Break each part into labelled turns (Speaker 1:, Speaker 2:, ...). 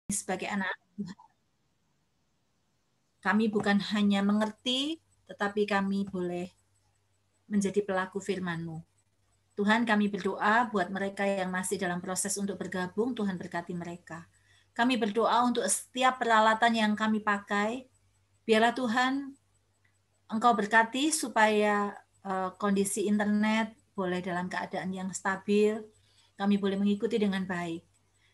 Speaker 1: sebagai anak-anak Tuhan. Kami bukan hanya mengerti, tetapi kami boleh menjadi pelaku firman-Mu. Tuhan, kami berdoa buat mereka yang masih dalam proses untuk bergabung, Tuhan berkati mereka. Kami berdoa untuk setiap peralatan yang kami pakai, biarlah Tuhan Engkau berkati supaya kondisi internet boleh dalam keadaan yang stabil, kami boleh mengikuti dengan baik.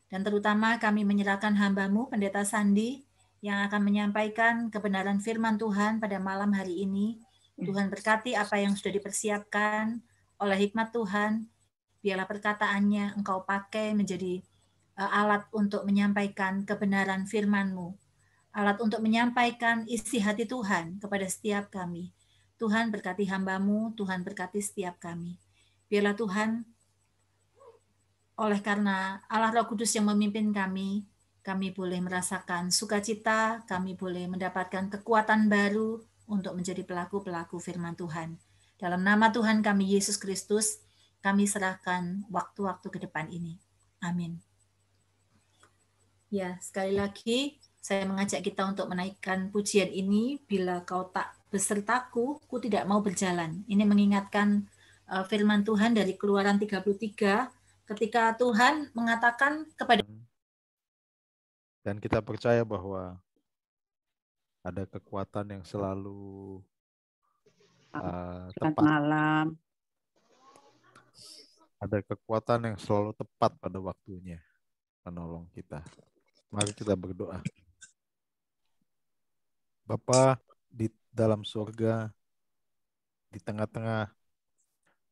Speaker 1: Dan terutama kami menyerahkan hamba-Mu, Pendeta Sandi, yang akan menyampaikan kebenaran firman Tuhan pada malam hari ini. Tuhan berkati apa yang sudah dipersiapkan oleh hikmat Tuhan. Biarlah perkataannya Engkau pakai menjadi alat untuk menyampaikan kebenaran firman-Mu. Alat untuk menyampaikan isi hati Tuhan kepada setiap kami. Tuhan berkati hamba-Mu, Tuhan berkati setiap kami. Biarlah Tuhan, oleh karena Allah Roh Kudus yang memimpin kami boleh merasakan sukacita, kami boleh mendapatkan kekuatan baru untuk menjadi pelaku-pelaku firman Tuhan. Dalam nama Tuhan kami, Yesus Kristus, kami serahkan waktu-waktu ke depan ini. Amin. Ya, sekali lagi, saya mengajak kita untuk menaikkan pujian ini, bila kau tak besertaku, ku tidak mau berjalan. Ini mengingatkan firman Tuhan dari Keluaran 33, ketika Tuhan mengatakan kepada
Speaker 2: dan kita percaya bahwa ada kekuatan yang selalu tepat.
Speaker 3: Malam.
Speaker 2: Ada kekuatan yang selalu tepat pada waktunya menolong kita. Mari kita berdoa. Bapa di dalam surga, di tengah-tengah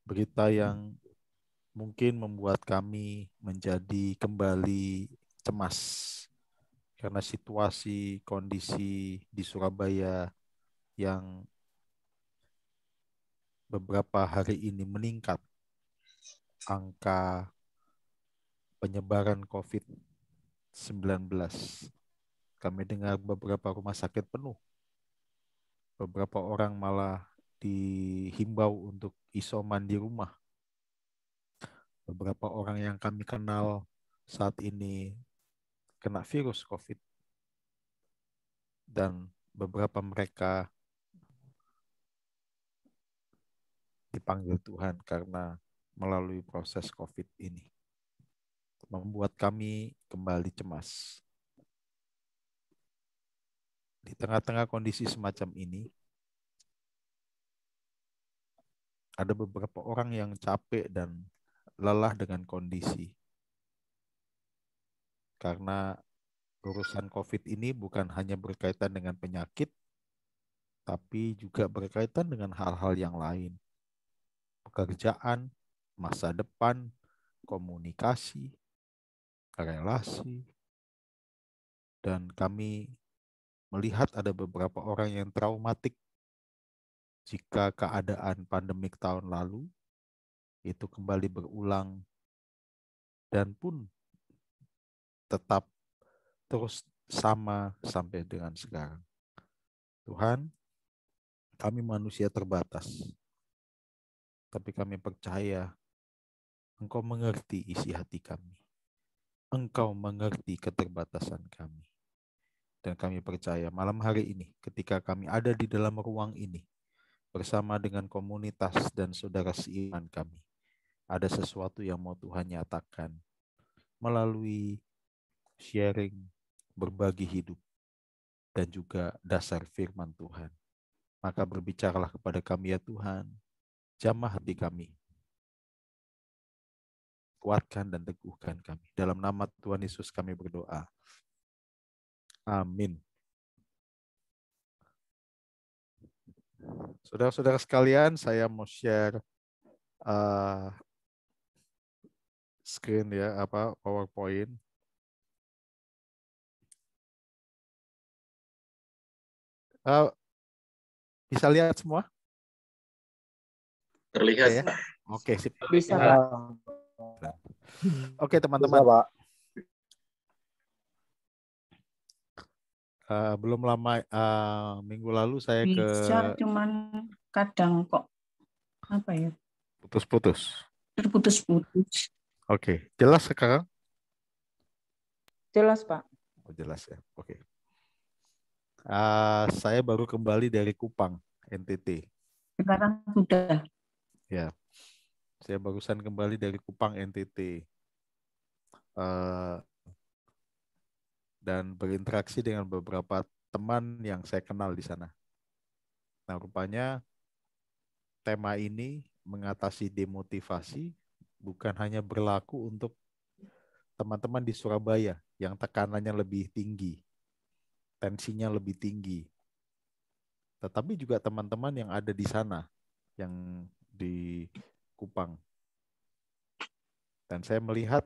Speaker 2: berita yang mungkin membuat kami menjadi kembali cemas karena situasi, kondisi di Surabaya yang beberapa hari ini meningkat angka penyebaran COVID-19. Kami dengar beberapa rumah sakit penuh. Beberapa orang malah dihimbau untuk isoman di rumah. Beberapa orang yang kami kenal saat ini kena virus COVID. Dan beberapa mereka dipanggil Tuhan karena melalui proses COVID ini. Membuat kami kembali cemas. Di tengah-tengah kondisi semacam ini, ada beberapa orang yang capek dan lelah dengan kondisi. Karena urusan COVID ini bukan hanya berkaitan dengan penyakit, tapi juga berkaitan dengan hal-hal yang lain. Pekerjaan, masa depan, komunikasi, relasi. Dan kami melihat ada beberapa orang yang traumatik jika keadaan pandemik tahun lalu itu kembali berulang dan pun tetap terus sama sampai dengan sekarang. Tuhan, kami manusia terbatas, tapi kami percaya Engkau mengerti isi hati kami. Engkau mengerti keterbatasan kami. Dan kami percaya malam hari ini ketika kami ada di dalam ruang ini bersama dengan komunitas dan saudara seiman kami, ada sesuatu yang mau Tuhan nyatakan melalui sharing, berbagi hidup, dan juga dasar firman Tuhan. Maka berbicaralah kepada kami ya Tuhan, jamah hati kami, kuatkan dan teguhkan kami. Dalam nama Tuhan Yesus kami berdoa. Amin. Saudara-saudara sekalian, saya mau share screen ya, PowerPoint. Bisa lihat semua?
Speaker 4: Terlihat,
Speaker 2: ya?
Speaker 4: Pak.
Speaker 2: Oke, sip.
Speaker 3: Bisa, Pak.
Speaker 2: Oke, teman-teman.
Speaker 5: Bisa, Pak.
Speaker 2: Belum lama, minggu lalu saya
Speaker 3: Bisa, cuman kadang kok apa ya?
Speaker 2: putus-putus.
Speaker 3: Terputus-putus.
Speaker 2: Oke, jelas sekarang?
Speaker 3: Jelas, Pak.
Speaker 2: jelas ya. Oke. Saya baru kembali dari Kupang, NTT.
Speaker 3: Sekarang sudah.
Speaker 2: Ya, saya barusan kembali dari Kupang, NTT. Dan berinteraksi dengan beberapa teman yang saya kenal di sana. Nah, rupanya tema ini mengatasi demotivasi bukan hanya berlaku untuk teman-teman di Surabaya yang tekanannya lebih tinggi, tensinya lebih tinggi, tetapi juga teman-teman yang ada di sana, yang di Kupang. Dan saya melihat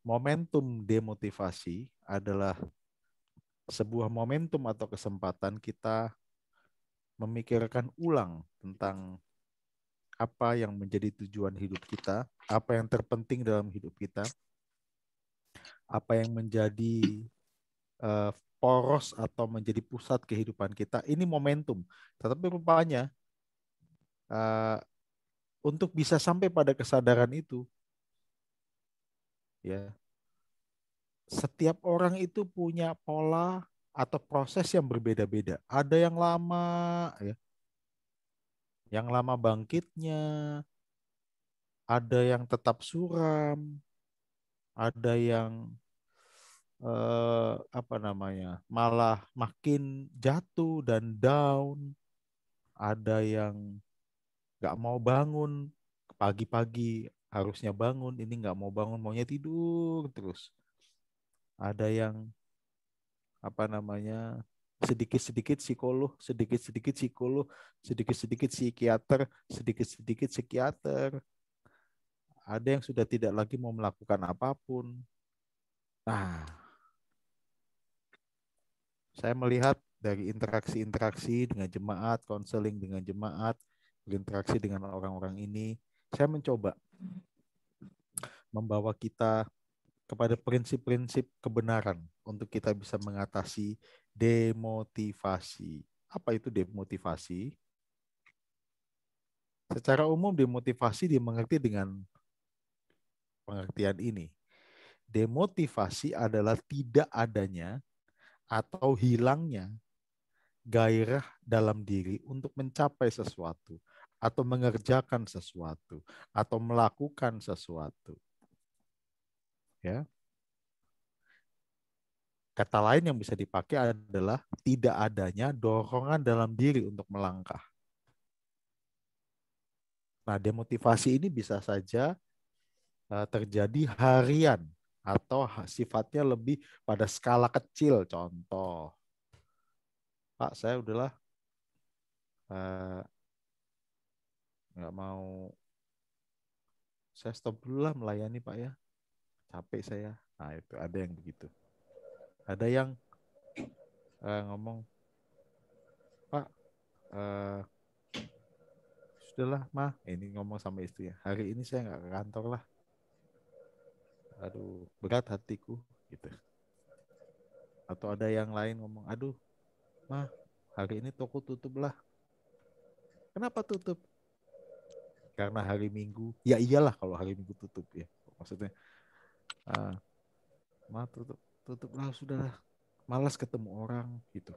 Speaker 2: momentum demotivasi adalah sebuah momentum atau kesempatan kita memikirkan ulang tentang apa yang menjadi tujuan hidup kita, apa yang terpenting dalam hidup kita, apa yang menjadi poros atau menjadi pusat kehidupan kita. Ini momentum. Tetapi rupanya untuk bisa sampai pada kesadaran itu, ya, setiap orang itu punya pola atau proses yang berbeda-beda. Ada yang lama, ya, yang lama bangkitnya, ada yang tetap suram, ada yang malah makin jatuh dan down, ada yang nggak mau bangun pagi-pagi, harusnya bangun, ini nggak mau bangun, maunya tidur terus. Ada yang sedikit-sedikit psikolog, sedikit-sedikit psikolog, sedikit-sedikit psikiater, sedikit-sedikit psikiater. Ada yang sudah tidak lagi mau melakukan apapun. Nah, saya melihat dari interaksi-interaksi dengan jemaat, konseling dengan jemaat, berinteraksi dengan orang-orang ini, saya mencoba membawa kita kepada prinsip-prinsip kebenaran untuk kita bisa mengatasi demotivasi. Apa itu demotivasi? Secara umum demotivasi dimengerti dengan pengertian ini. Demotivasi adalah tidak adanya atau hilangnya gairah dalam diri untuk mencapai sesuatu atau mengerjakan sesuatu atau melakukan sesuatu. Ya. Kata lain yang bisa dipakai adalah tidak adanya dorongan dalam diri untuk melangkah. Nah, demotivasi ini bisa saja terjadi harian atau sifatnya lebih pada skala kecil. Contoh, Pak, saya udahlah nggak mau, saya stop dulu lah melayani Pak ya, capek saya. Nah, itu ada yang begitu. Ada yang ngomong, Pak, sudahlah mah, ini ngomong sama istri ya, hari ini saya nggak ke kantor lah, aduh berat hatiku gitu. Atau ada yang lain ngomong, aduh mah hari ini toko tutup lah. Kenapa tutup? Karena hari Minggu. Ya iyalah kalau hari Minggu tutup ya, maksudnya mah tutup lah, sudah malas ketemu orang gitu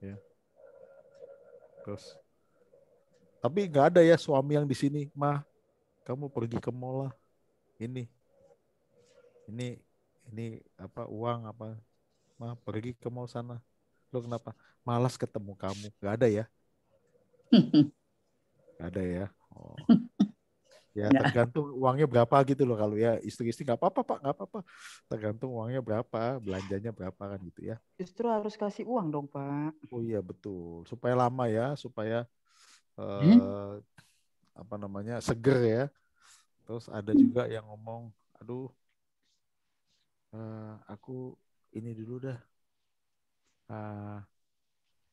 Speaker 2: ya. Terus tapi nggak ada ya suami yang di sini, mah kamu pergi ke mall lah, ini apa uang apa, mah pergi ke mall sana. Lo kenapa? Malas ketemu kamu. Nggak ada ya? Nggak ada ya? Oh. Ya tergantung uangnya berapa gitu loh. Kalau ya istri-istri nggak apa-apa Pak, nggak apa-apa. Tergantung uangnya berapa, belanjanya berapa kan gitu ya.
Speaker 3: Justru harus kasih uang dong, Pak.
Speaker 2: Oh iya betul. Supaya lama ya, supaya seger ya. Terus ada juga yang ngomong, aduh aku ini dulu dah.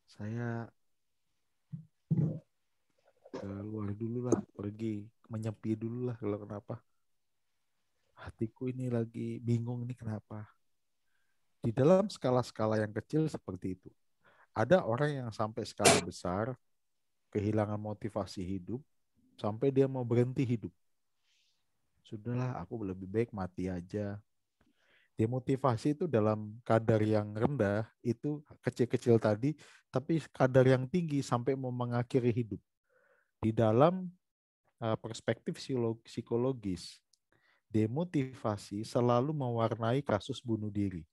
Speaker 2: Saya keluar dulu lah, pergi menyepi dulu lah. Kalau kenapa? Hatiku ini lagi bingung ini kenapa. Di dalam skala-skala yang kecil seperti itu. Ada orang yang sampai skala besar, kehilangan motivasi hidup, sampai dia mau berhenti hidup. Sudahlah, aku lebih baik mati aja. Demotivasi itu dalam kadar yang rendah, itu kecil-kecil tadi, tapi kadar yang tinggi sampai mau mengakhiri hidup. Di dalam perspektif psikologis, demotivasi selalu mewarnai kasus bunuh diri.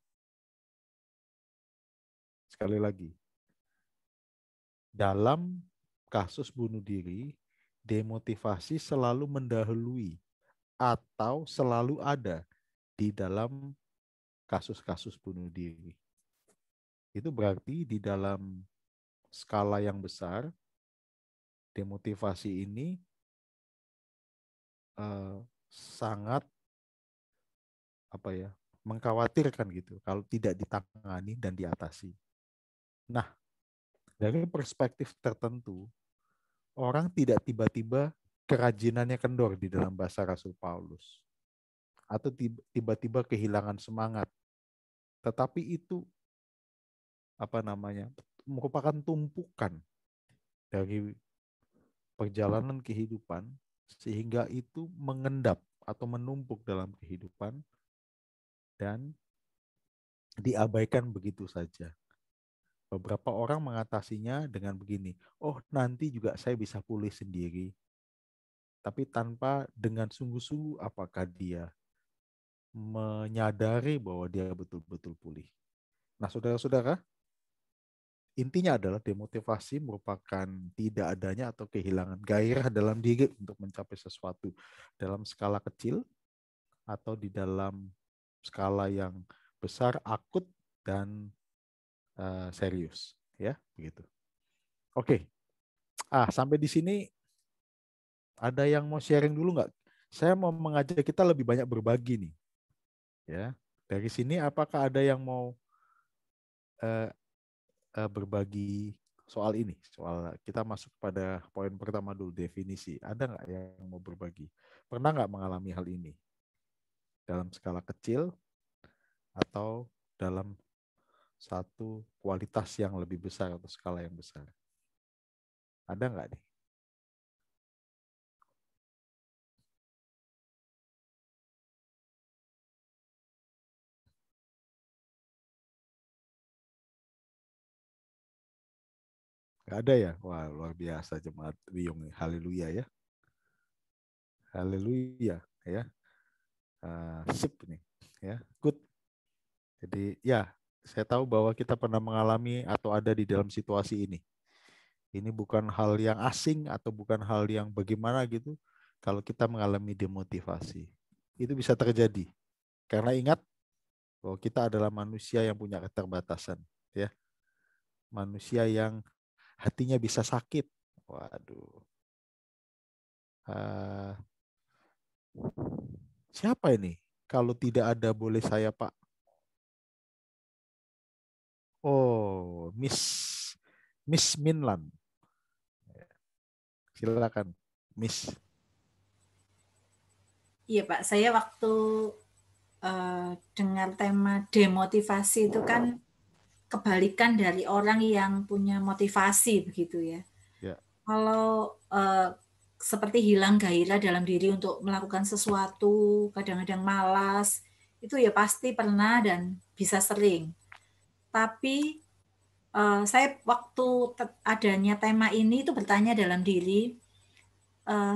Speaker 2: Sekali lagi, dalam kasus bunuh diri, demotivasi selalu mendahului atau selalu ada di dalam kasus-kasus bunuh diri. Itu berarti di dalam skala yang besar, demotivasi ini sangat mengkhawatirkan gitu kalau tidak ditangani dan diatasi. Nah, dari perspektif tertentu, orang tidak tiba-tiba kerajinannya kendor di dalam bahasa Rasul Paulus. Atau tiba-tiba kehilangan semangat. Tetapi itu merupakan tumpukan dari perjalanan kehidupan sehingga itu mengendap atau menumpuk dalam kehidupan dan diabaikan begitu saja. Beberapa orang mengatasinya dengan begini, oh nanti juga saya bisa pulih sendiri. Tapi tanpa dengan sungguh-sungguh apakah dia menyadari bahwa dia betul-betul pulih. Nah, saudara-saudara, intinya adalah demotivasi merupakan tidak adanya atau kehilangan gairah dalam diri untuk mencapai sesuatu dalam skala kecil atau di dalam skala yang besar, akut, dan serius. Ya, begitu. Oke. Sampai di sini ada yang mau sharing dulu nggak? Saya mau mengajak kita lebih banyak berbagi nih. Ya, dari sini apakah ada yang mau berbagi soal ini? Soal kita masuk pada poin pertama dulu, definisi. Ada nggak yang mau berbagi? Pernah nggak mengalami hal ini? Dalam skala kecil atau dalam satu kualitas yang lebih besar atau skala yang besar? Ada nggak nih? Nggak ada ya? Wah, luar biasa jemaat Wiyung. Haleluya ya. Haleluya ya. Sip nih ya. Good. Jadi ya, saya tahu bahwa kita pernah mengalami atau ada di dalam situasi ini. Ini bukan hal yang asing atau bukan hal yang bagaimana gitu kalau kita mengalami demotivasi. Itu bisa terjadi. Karena ingat bahwa kita adalah manusia yang punya keterbatasan, ya. Manusia yang hatinya bisa sakit. Waduh. Siapa ini? Kalau tidak ada boleh saya, Pak. Oh, Miss Minlan. Silakan, Miss.
Speaker 1: Iya Pak, saya waktu dengar tema demotivasi itu kan kebalikan dari orang yang punya motivasi begitu ya.
Speaker 2: Ya.
Speaker 1: Kalau seperti hilang gairah dalam diri untuk melakukan sesuatu, kadang-kadang malas, itu ya pasti pernah dan bisa sering. Tapi saya waktu adanya tema ini itu bertanya dalam diri,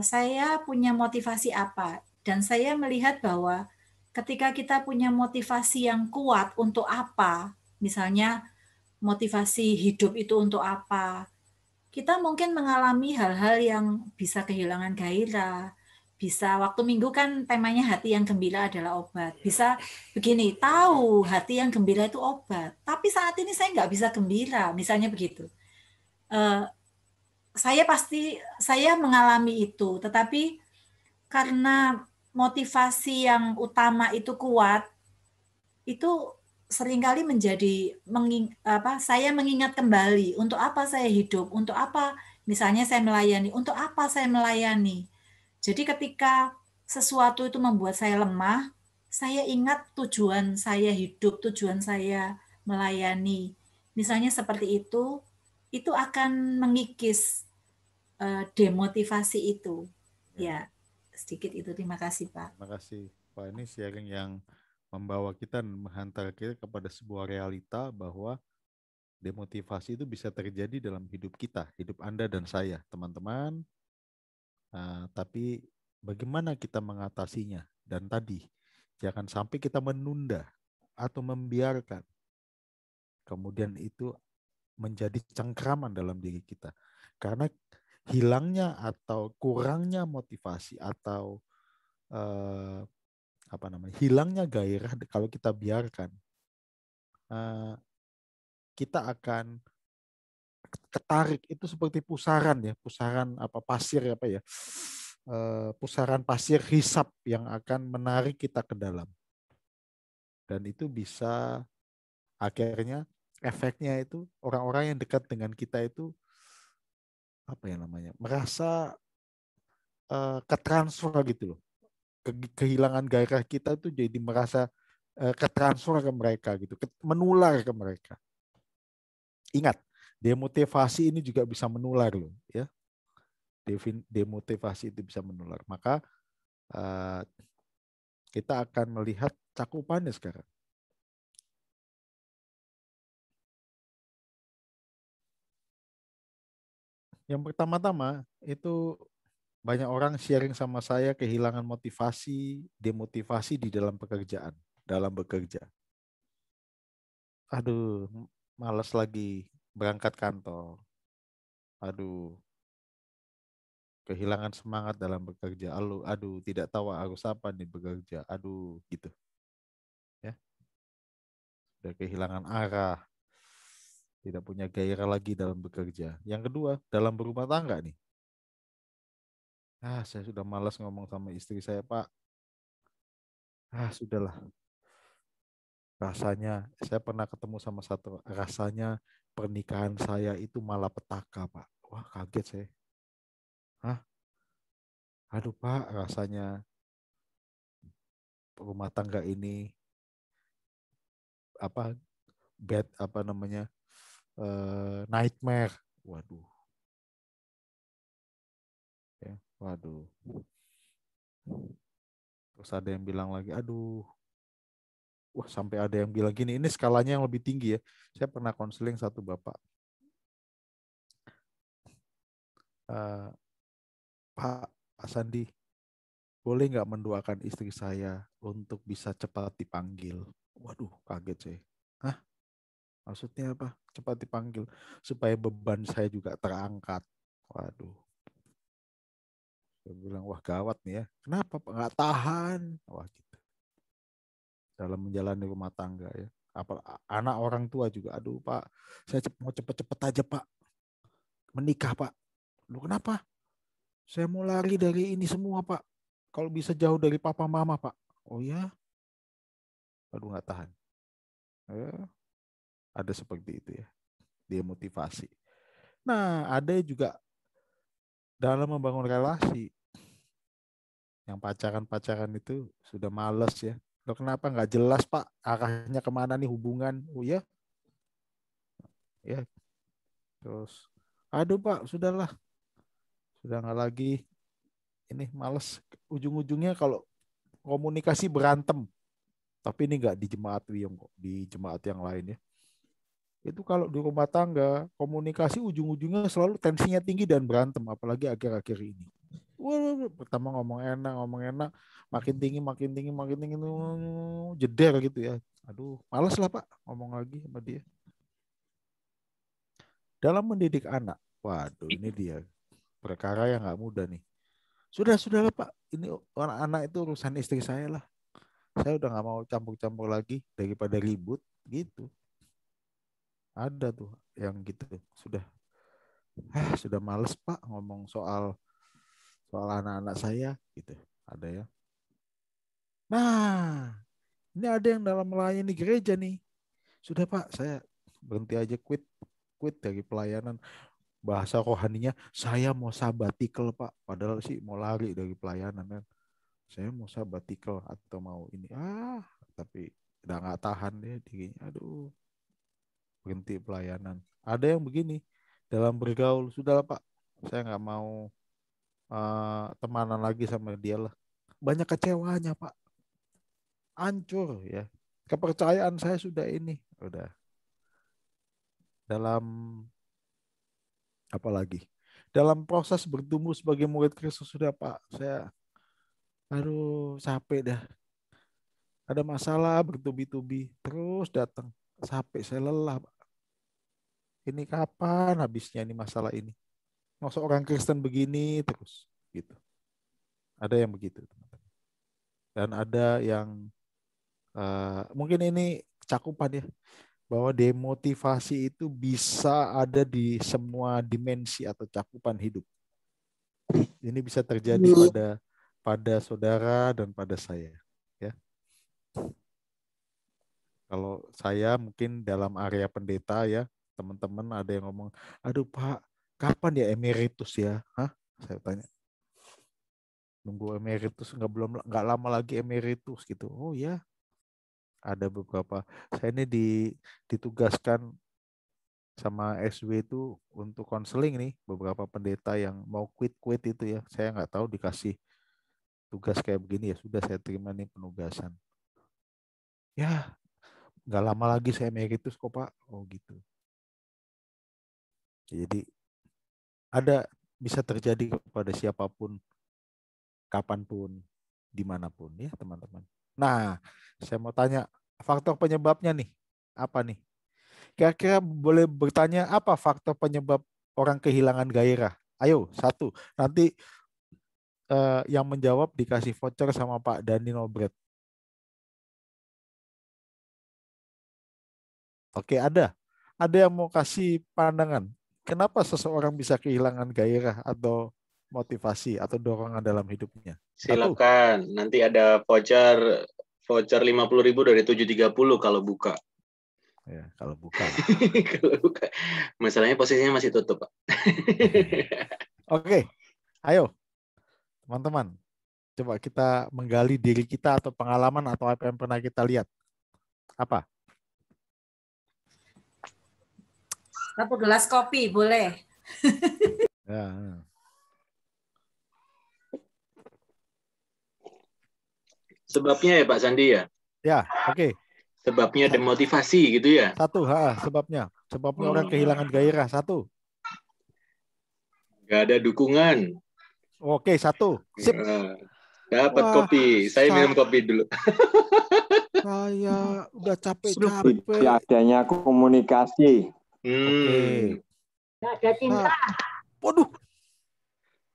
Speaker 1: saya punya motivasi apa? Dan saya melihat bahwa ketika kita punya motivasi yang kuat untuk apa, misalnya motivasi hidup itu untuk apa, kita mungkin mengalami hal-hal yang bisa kehilangan gairah, bisa waktu Minggu kan temanya hati yang gembira adalah obat. Bisa begini, tahu hati yang gembira itu obat, tapi saat ini saya nggak bisa gembira, misalnya begitu. Saya mengalami itu, tetapi karena motivasi yang utama itu kuat, itu seringkali menjadi saya mengingat kembali untuk apa saya hidup, untuk apa misalnya saya melayani, untuk apa saya melayani. Jadi ketika sesuatu itu membuat saya lemah, saya ingat tujuan saya hidup, tujuan saya melayani. Misalnya seperti itu akan mengikis demotivasi itu. Ya, sedikit itu. Terima kasih Pak.
Speaker 2: Terima kasih. Pak, ini sharing yang membawa kita dan menghantar kita kepada sebuah realita bahwa demotivasi itu bisa terjadi dalam hidup kita, hidup Anda dan saya, teman-teman. Tapi bagaimana kita mengatasinya? Dan tadi, jangan sampai kita menunda atau membiarkan. Kemudian itu menjadi cengkraman dalam diri kita. Karena hilangnya atau kurangnya motivasi atau hilangnya gairah kalau kita biarkan, kita akan ketarik itu seperti pusaran ya, pusaran pasir pusaran pasir hisap yang akan menarik kita ke dalam. Dan itu bisa akhirnya efeknya itu orang-orang yang dekat dengan kita itu merasa ketransfer gitu loh. Kehilangan gairah kita itu jadi merasa ketransfer ke mereka gitu, menular ke mereka. Ingat, demotivasi ini juga bisa menular loh, ya. Demotivasi itu bisa menular. Maka kita akan melihat cakupannya sekarang. Yang pertama-tama itu banyak orang sharing sama saya kehilangan motivasi, demotivasi di dalam pekerjaan, dalam bekerja. Aduh, malas lagi berangkat kantor. Aduh, kehilangan semangat dalam bekerja. Aduh, tidak tahu harus apa nih bekerja. Aduh, gitu. Ya. Sudah kehilangan arah. Tidak punya gairah lagi dalam bekerja. Yang kedua, dalam berumah tangga nih. Saya sudah malas ngomong sama istri saya, Pak. Sudahlah. Rasanya, saya pernah ketemu sama satu, rasanya pernikahan saya itu malapetaka, Pak. Wah, kaget saya. Aduh, Pak, rasanya rumah tangga ini nightmare. Waduh. Ya, waduh. Terus ada yang bilang lagi, aduh. Wah, sampai ada yang bilang gini, ini skalanya yang lebih tinggi ya. Saya pernah konseling satu bapak. Pak Sandi, boleh nggak mendoakan istri saya untuk bisa cepat dipanggil? Waduh, kaget saya. Maksudnya apa? Cepat dipanggil. Supaya beban saya juga terangkat. Waduh. Saya bilang, wah gawat nih ya. Kenapa Pak? Nggak tahan. Wah gitu. Dalam menjalani rumah tangga ya. Anak orang tua juga. Aduh Pak, saya mau cepet-cepet aja Pak. Menikah Pak. Lu kenapa? Saya mau lari dari ini semua Pak. Kalau bisa jauh dari papa mama Pak. Oh ya? Aduh nggak tahan. Ya, ada seperti itu ya. Dia motivasi. Nah ada juga dalam membangun relasi. Yang pacaran-pacaran itu sudah males ya. Loh kenapa nggak jelas Pak arahnya kemana nih hubungan? Oh ya, ya. Terus, aduh Pak, sudahlah, sudah nggak lagi. Ini males. Ujung-ujungnya kalau komunikasi berantem. Tapi ini nggak di jemaat Wiyong kok, di jemaat yang lain ya. Itu kalau di rumah tangga komunikasi ujung-ujungnya selalu tensinya tinggi dan berantem, apalagi akhir-akhir ini. Wah, pertama ngomong enak, makin tinggi, jeder gitu ya. Aduh, malas lah Pak ngomong lagi sama dia. Dalam mendidik anak, waduh ini dia perkara yang nggak mudah nih. Sudahlah Pak, ini anak-anak itu urusan istri saya lah. Saya udah nggak mau campur-campur lagi daripada ribut gitu. Ada tuh yang gitu, sudah males Pak ngomong soal anak-anak saya gitu. Ada ya. Nah, ini ada yang dalam melayani gereja nih. Sudah Pak, saya berhenti aja, quit dari pelayanan. Bahasa rohaninya, saya mau sabbatical Pak. Padahal sih mau lari dari pelayanan kan. Saya mau sabbatical atau mau ini. Tapi udah nggak tahan deh dirinya. Aduh, berhenti pelayanan. Ada yang begini, dalam bergaul, sudahlah Pak, saya nggak mau temanan lagi sama dia lah. Banyak kecewanya, Pak. Hancur ya. Kepercayaan saya sudah ini. Udah. Dalam apa lagi? Dalam proses bertumbuh sebagai murid Kristus sudah, Pak. Saya capek dah. Ada masalah bertubi-tubi terus datang. Sampai saya lelah, Pak. Ini kapan habisnya ini masalah ini? Masa orang Kristen begini terus gitu. Ada yang begitu, teman-teman. Dan ada yang mungkin ini cakupan ya, bahwa demotivasi itu bisa ada di semua dimensi atau cakupan hidup. Ini bisa terjadi pada saudara dan pada saya. Ya. Kalau saya mungkin dalam area pendeta ya, teman-teman ada yang ngomong, aduh Pak, kapan ya emeritus ya? Hah? Saya tanya. Nunggu emeritus nggak lama lagi emeritus gitu. Oh ya, ada beberapa. Saya ini ditugaskan sama SW itu untuk konseling nih beberapa pendeta yang mau quit itu ya. Saya nggak tahu dikasih tugas kayak begini ya. Sudah saya terima nih penugasan. Ya, nggak lama lagi saya emeritus kok Pak. Oh gitu. Jadi ada bisa terjadi kepada siapapun, kapanpun, dimanapun ya teman-teman. Nah, saya mau tanya faktor penyebabnya nih apa nih? Kira-kira boleh bertanya apa faktor penyebab orang kehilangan gairah? Ayo, satu. Nanti yang menjawab dikasih voucher sama Pak Dani Nobret. Oke, ada. Ada yang mau kasih pandangan. Kenapa seseorang bisa kehilangan gairah atau motivasi atau dorongan dalam hidupnya? Satu.
Speaker 4: Silakan. Nanti ada voucher 50.000 dari 730 kalau buka.
Speaker 2: Ya, kalau buka.
Speaker 4: Kalau buka. Masalahnya posisinya masih tutup, Pak.
Speaker 2: Oke. Ayo. Teman-teman, coba kita menggali diri kita atau pengalaman atau apa yang pernah kita lihat. Apa?
Speaker 1: Satu gelas kopi, boleh.
Speaker 2: Ya.
Speaker 4: Sebabnya ya Pak Sandi ya?
Speaker 2: Ya, oke.
Speaker 4: Sebabnya demotivasi gitu ya?
Speaker 2: Satu, sebabnya. Sebabnya orang kehilangan gairah. Satu.
Speaker 4: Gak ada dukungan.
Speaker 2: Oke, satu. Sip.
Speaker 4: Dapat kopi. Saya minum kopi dulu.
Speaker 2: Saya udah capek-capek.
Speaker 5: Tidak adanya komunikasi.
Speaker 2: Oke.
Speaker 6: Gak ada cinta.
Speaker 2: Waduh.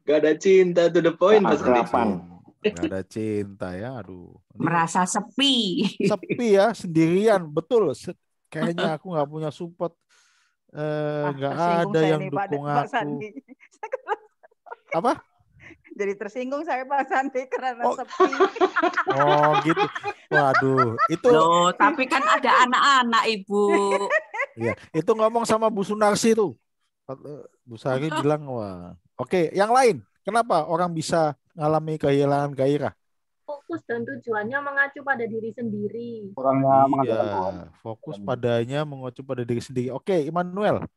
Speaker 4: Gak ada cinta, to the point.
Speaker 2: Gak ada cinta ya, aduh.
Speaker 3: Merasa sepi.
Speaker 2: Sepi ya, sendirian, betul. Kayaknya aku nggak punya support. Nggak ada yang dukung aku. Apa?
Speaker 7: Jadi tersinggung saya Pak Sandi karena sepi.
Speaker 2: Oh gitu. Waduh, itu.
Speaker 3: Loh, tapi kan ada anak-anak Ibu.
Speaker 2: Iya, itu ngomong sama Bu Sunarsi tuh. Bu Sari bilang, wah. Oke, yang lain. Kenapa orang bisa ngalami kehilangan gairah?
Speaker 6: Fokus dan tujuannya mengacu pada diri sendiri.
Speaker 5: Orangnya mengandalkan Tuhan.
Speaker 2: Fokus padanya mengacu pada diri sendiri. Oke, Immanuel.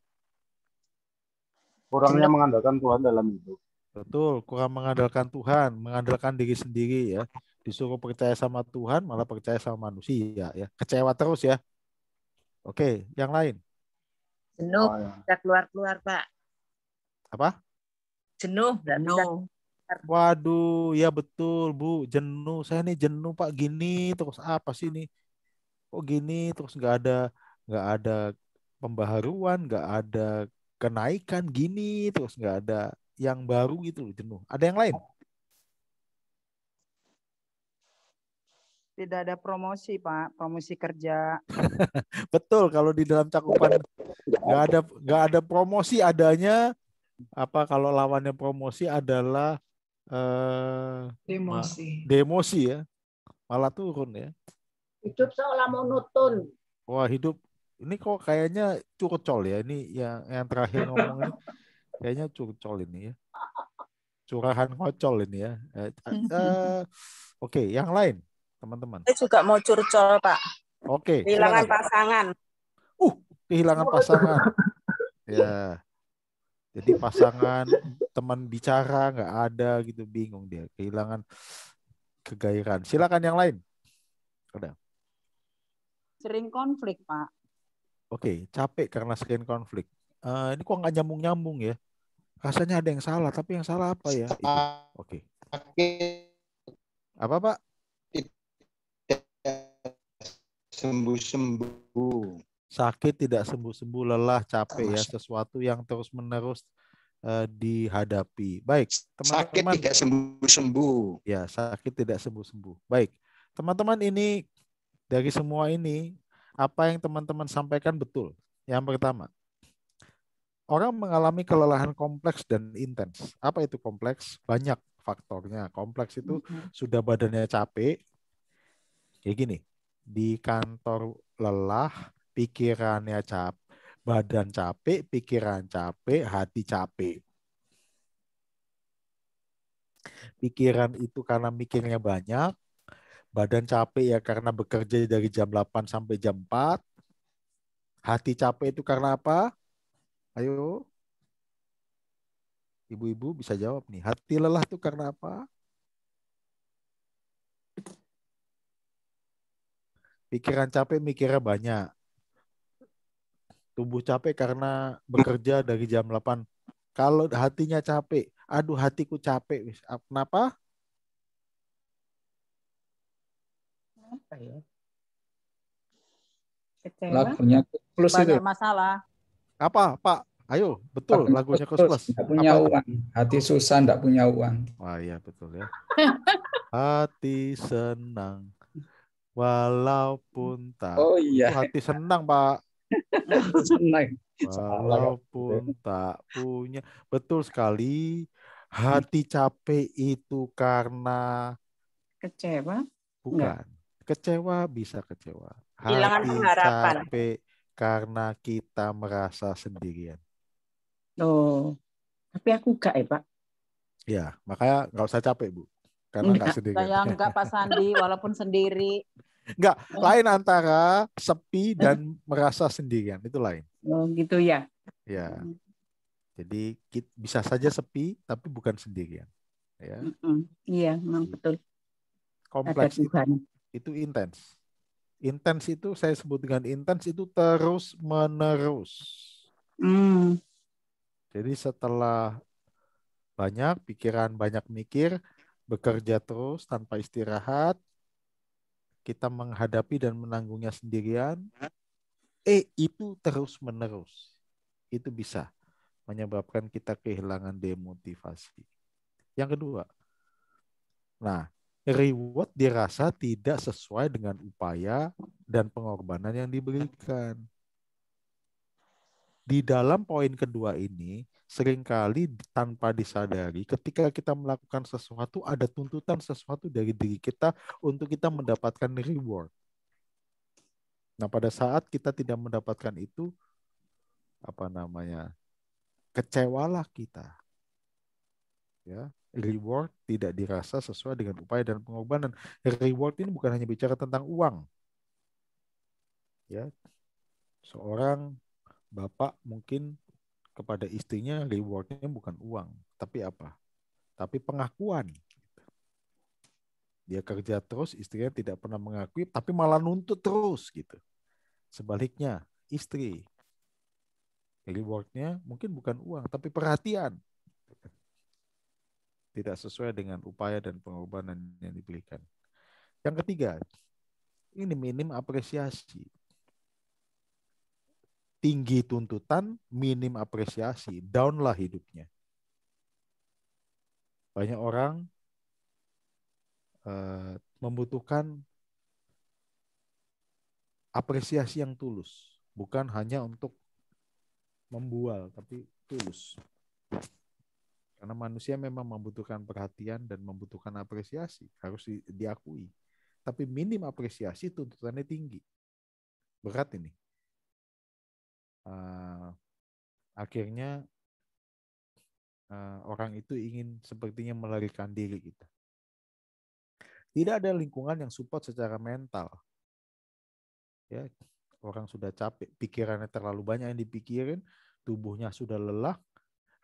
Speaker 5: Orangnya mengandalkan Tuhan dalam hidup.
Speaker 2: Betul, kurang mengandalkan Tuhan, mengandalkan diri sendiri ya. Disuruh percaya sama Tuhan, malah percaya sama manusia ya. Kecewa terus ya. Oke, yang lain.
Speaker 8: Jenuh, bisa keluar-keluar Pak.
Speaker 2: Apa?
Speaker 8: Jenuh, nggak bisa.
Speaker 2: Waduh, ya betul Bu, jenuh. Saya nih jenuh Pak, gini terus apa sih nih? Kok gini terus nggak ada pembaharuan, nggak ada kenaikan, gini terus nggak ada yang baru gitu, jenuh. Ada yang lain?
Speaker 7: Tidak ada promosi Pak, promosi kerja.
Speaker 2: Betul, kalau di dalam cakupan nggak ada promosi, adanya apa kalau lawannya promosi adalah demosi ya, malah turun ya.
Speaker 6: Hidup seolah monoton.
Speaker 2: Wah, hidup ini kok kayaknya curcol ya, ini yang terakhir ngomong ini kayaknya curcol ini ya, curahan ngocol ini ya. Oke, yang lain teman-teman.
Speaker 8: Saya juga mau curcol Pak.
Speaker 2: Oke.
Speaker 8: Kehilangan pasangan.
Speaker 2: Kehilangan pasangan. Ya. Jadi pasangan, teman bicara nggak ada gitu, bingung dia, kehilangan kegairahan. Silakan yang lain. Udah.
Speaker 3: Sering konflik, Pak.
Speaker 2: Oke, capek karena sekian konflik. Ini kok nggak nyambung-nyambung ya? Rasanya ada yang salah, tapi yang salah apa ya? Itu. Oke. Apa, Pak?
Speaker 5: Sembuh-sembuh.
Speaker 2: Sakit tidak sembuh-sembuh, lelah, capek ya, sesuatu yang terus-menerus dihadapi. Baik, teman-teman.
Speaker 5: Sakit tidak sembuh-sembuh.
Speaker 2: Ya, sakit tidak sembuh-sembuh. Baik, teman-teman, ini dari semua ini, apa yang teman-teman sampaikan betul. Yang pertama, orang mengalami kelelahan kompleks dan intens. Apa itu kompleks? Banyak faktornya. Kompleks itu sudah badannya capek. Kayak gini, di kantor lelah, pikirannya capek, badan capek, pikiran capek, hati capek. Pikiran itu karena mikirnya banyak, badan capek ya karena bekerja dari jam 8 sampai jam 4. Hati capek itu karena apa? Ayo. Ibu-ibu bisa jawab nih. Hati lelah itu karena apa? Pikiran capek, mikirnya banyak. Tubuh capek karena bekerja dari jam 8. Kalau hatinya capek, aduh hatiku capek. Kenapa?
Speaker 3: Apa ya? Kecewa.
Speaker 9: Lagunya plus itu.
Speaker 3: Banyak masalah.
Speaker 2: Apa, Pak? Ayo, betul lagunya Kus Plus.
Speaker 9: Nggak punya uang. Hati susah, nggak punya uang.
Speaker 2: Wah iya betul ya. Hati senang walaupun tak.
Speaker 9: Oh iya.
Speaker 2: Itu hati senang, Pak.
Speaker 9: Senang.
Speaker 2: Walaupun tak punya. Betul sekali. Hati capek itu karena
Speaker 3: Kecewa?
Speaker 2: bukan. Kecewa bisa kecewa.
Speaker 8: Kehilangan
Speaker 2: Hati
Speaker 8: pengharapan.
Speaker 2: capek karena kita merasa sendirian.
Speaker 3: Oh, tapi aku enggak ya, Pak.
Speaker 2: Ya, makanya nggak usah capek, Bu. Karena nggak sendirian.
Speaker 3: Saya enggak, Pak Sandi, walaupun sendiri.
Speaker 2: Enggak, lain antara sepi dan merasa sendirian, itu lain.
Speaker 3: Oh, gitu ya.
Speaker 2: Ya. Jadi bisa saja sepi tapi bukan sendirian. Ya.
Speaker 3: Iya, memang betul.
Speaker 2: Kompleks itu intens. Intens itu saya sebut dengan intens itu terus menerus. Jadi setelah banyak pikiran, banyak mikir, bekerja terus tanpa istirahat, kita menghadapi dan menanggungnya sendirian, itu terus menerus. Itu bisa menyebabkan kita kehilangan demotivasi. Yang kedua, nah, reward dirasa tidak sesuai dengan upaya dan pengorbanan yang diberikan. Di dalam poin kedua ini, seringkali tanpa disadari, ketika kita melakukan sesuatu, ada tuntutan sesuatu dari diri kita untuk kita mendapatkan reward. Nah, pada saat kita tidak mendapatkan itu, kecewalah kita. Ya, reward tidak dirasa sesuai dengan upaya dan pengorbanan. Reward ini bukan hanya bicara tentang uang. Ya, seorang bapak mungkin kepada istrinya rewardnya bukan uang, tapi apa? Tapi pengakuan. Dia kerja terus, istrinya tidak pernah mengakui, tapi malah nuntut terus gitu. Sebaliknya, istri rewardnya mungkin bukan uang, tapi perhatian. Tidak sesuai dengan upaya dan pengorbanan yang diberikan. Yang ketiga, ini minim apresiasi. Tinggi tuntutan, minim apresiasi, downlah hidupnya. Banyak orang membutuhkan apresiasi yang tulus, bukan hanya untuk membual, tapi tulus. Karena manusia memang membutuhkan perhatian dan membutuhkan apresiasi, harus diakui. Tapi minim apresiasi, tuntutannya tinggi. Berat ini. Akhirnya orang itu ingin sepertinya melarikan diri kita. Tidak ada lingkungan yang support secara mental. Ya, orang sudah capek, pikirannya terlalu banyak yang dipikirin, tubuhnya sudah lelah,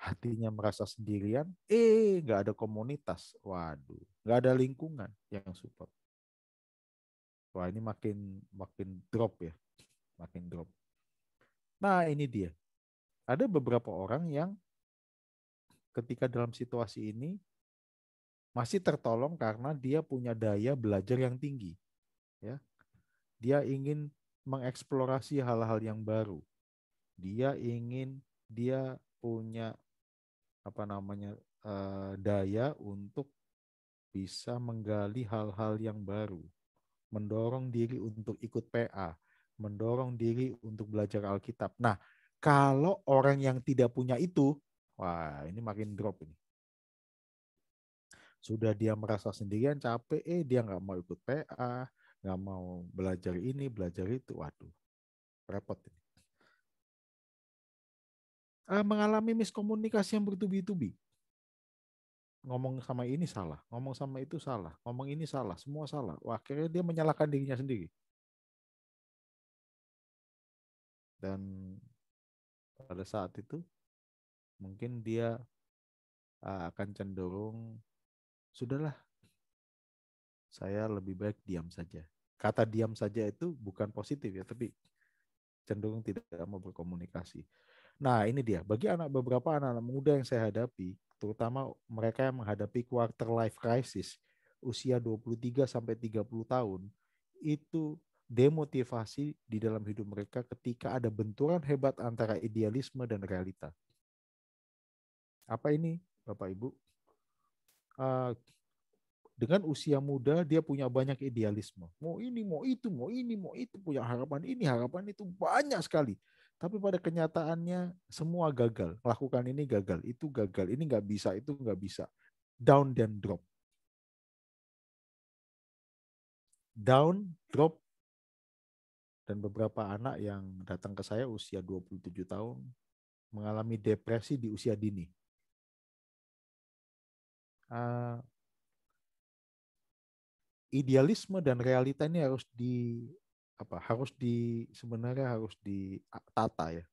Speaker 2: hatinya merasa sendirian, nggak ada komunitas. Waduh, nggak ada lingkungan yang support. Wah, ini makin drop ya, makin drop. Nah, ini dia. Ada beberapa orang yang ketika dalam situasi ini masih tertolong karena dia punya daya belajar yang tinggi. Ya. Dia ingin mengeksplorasi hal-hal yang baru. Dia punya daya untuk bisa menggali hal-hal yang baru, mendorong diri untuk ikut PA, mendorong diri untuk belajar Alkitab. Nah, kalau orang yang tidak punya itu, wah ini makin drop ini. Sudah dia merasa sendirian, capek, dia nggak mau ikut PA, nggak mau belajar ini, belajar itu. Waduh, repot ini. Mengalami miskomunikasi yang bertubi-tubi. Ngomong sama ini salah, ngomong sama itu salah, ngomong ini salah, semua salah. Wah, akhirnya dia menyalahkan dirinya sendiri. Dan pada saat itu, mungkin dia akan cenderung, sudahlah, saya lebih baik diam saja. Kata diam saja itu bukan positif ya, tapi cenderung tidak mau berkomunikasi. Nah, ini dia. Bagi beberapa anak-anak muda yang saya hadapi, terutama mereka yang menghadapi quarter life crisis, usia 23 sampai 30 tahun, itu demotivasi di dalam hidup mereka ketika ada benturan hebat antara idealisme dan realita. Apa ini, Bapak Ibu? Dengan usia muda dia punya banyak idealisme. Mau ini, mau itu, mau ini, mau itu, punya harapan ini, harapan itu banyak sekali. Tapi pada kenyataannya semua gagal. Lakukan ini gagal, itu gagal, ini nggak bisa, itu nggak bisa. Down dan drop. Down, drop. Dan beberapa anak yang datang ke saya usia 27 tahun mengalami depresi di usia dini. Idealisme dan realita ini sebenarnya harus ditata ya.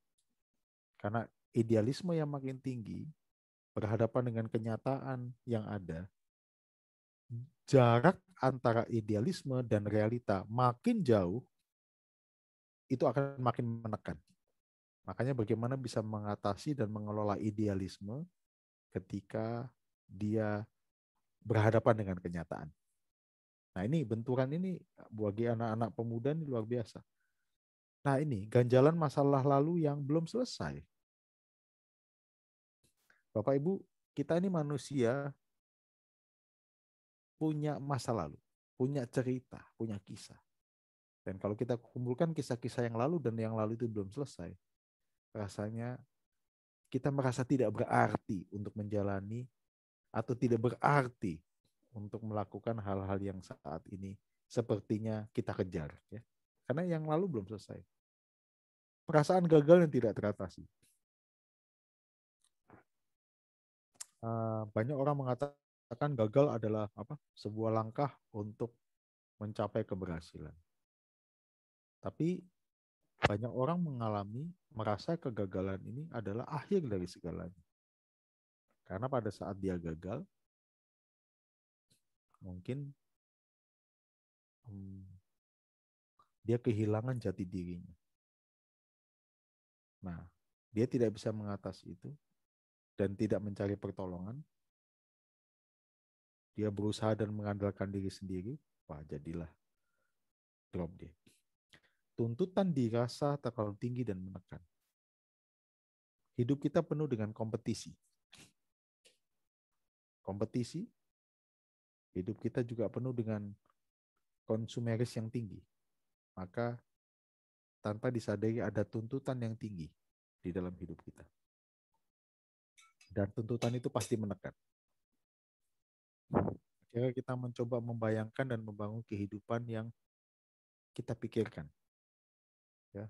Speaker 2: Karena idealisme yang makin tinggi berhadapan dengan kenyataan yang ada, jarak antara idealisme dan realita makin jauh, itu akan makin menekan. Makanya bagaimana bisa mengatasi dan mengelola idealisme ketika dia berhadapan dengan kenyataan. Nah, ini benturan ini bagi anak-anak pemuda ini luar biasa. Nah, ini ganjalan masalah lalu yang belum selesai. Bapak Ibu, kita ini manusia punya masa lalu, punya cerita, punya kisah. Dan kalau kita kumpulkan kisah-kisah yang lalu dan yang lalu itu belum selesai, rasanya kita merasa tidak berarti untuk menjalani atau tidak berarti untuk melakukan hal-hal yang saat ini sepertinya kita kejar. Ya. Karena yang lalu belum selesai. Perasaan gagal yang tidak teratasi. Banyak orang mengatakan gagal adalah sebuah langkah untuk mencapai keberhasilan. Tapi banyak orang merasa kegagalan ini adalah akhir dari segalanya. Karena pada saat dia gagal, mungkin dia kehilangan jati dirinya. Nah, dia tidak bisa mengatasi itu dan tidak mencari pertolongan. Dia berusaha dan mengandalkan diri sendiri. Wah, jadilah drop dia. Tuntutan dirasa terlalu tinggi dan menekan. Hidup kita penuh dengan kompetisi. Kompetisi, hidup kita juga penuh dengan konsumeris yang tinggi. Maka tanpa disadari ada tuntutan yang tinggi di dalam hidup kita. Dan tuntutan itu pasti menekan. Akhirnya kita mencoba membayangkan dan membangun kehidupan yang kita pikirkan. Ya.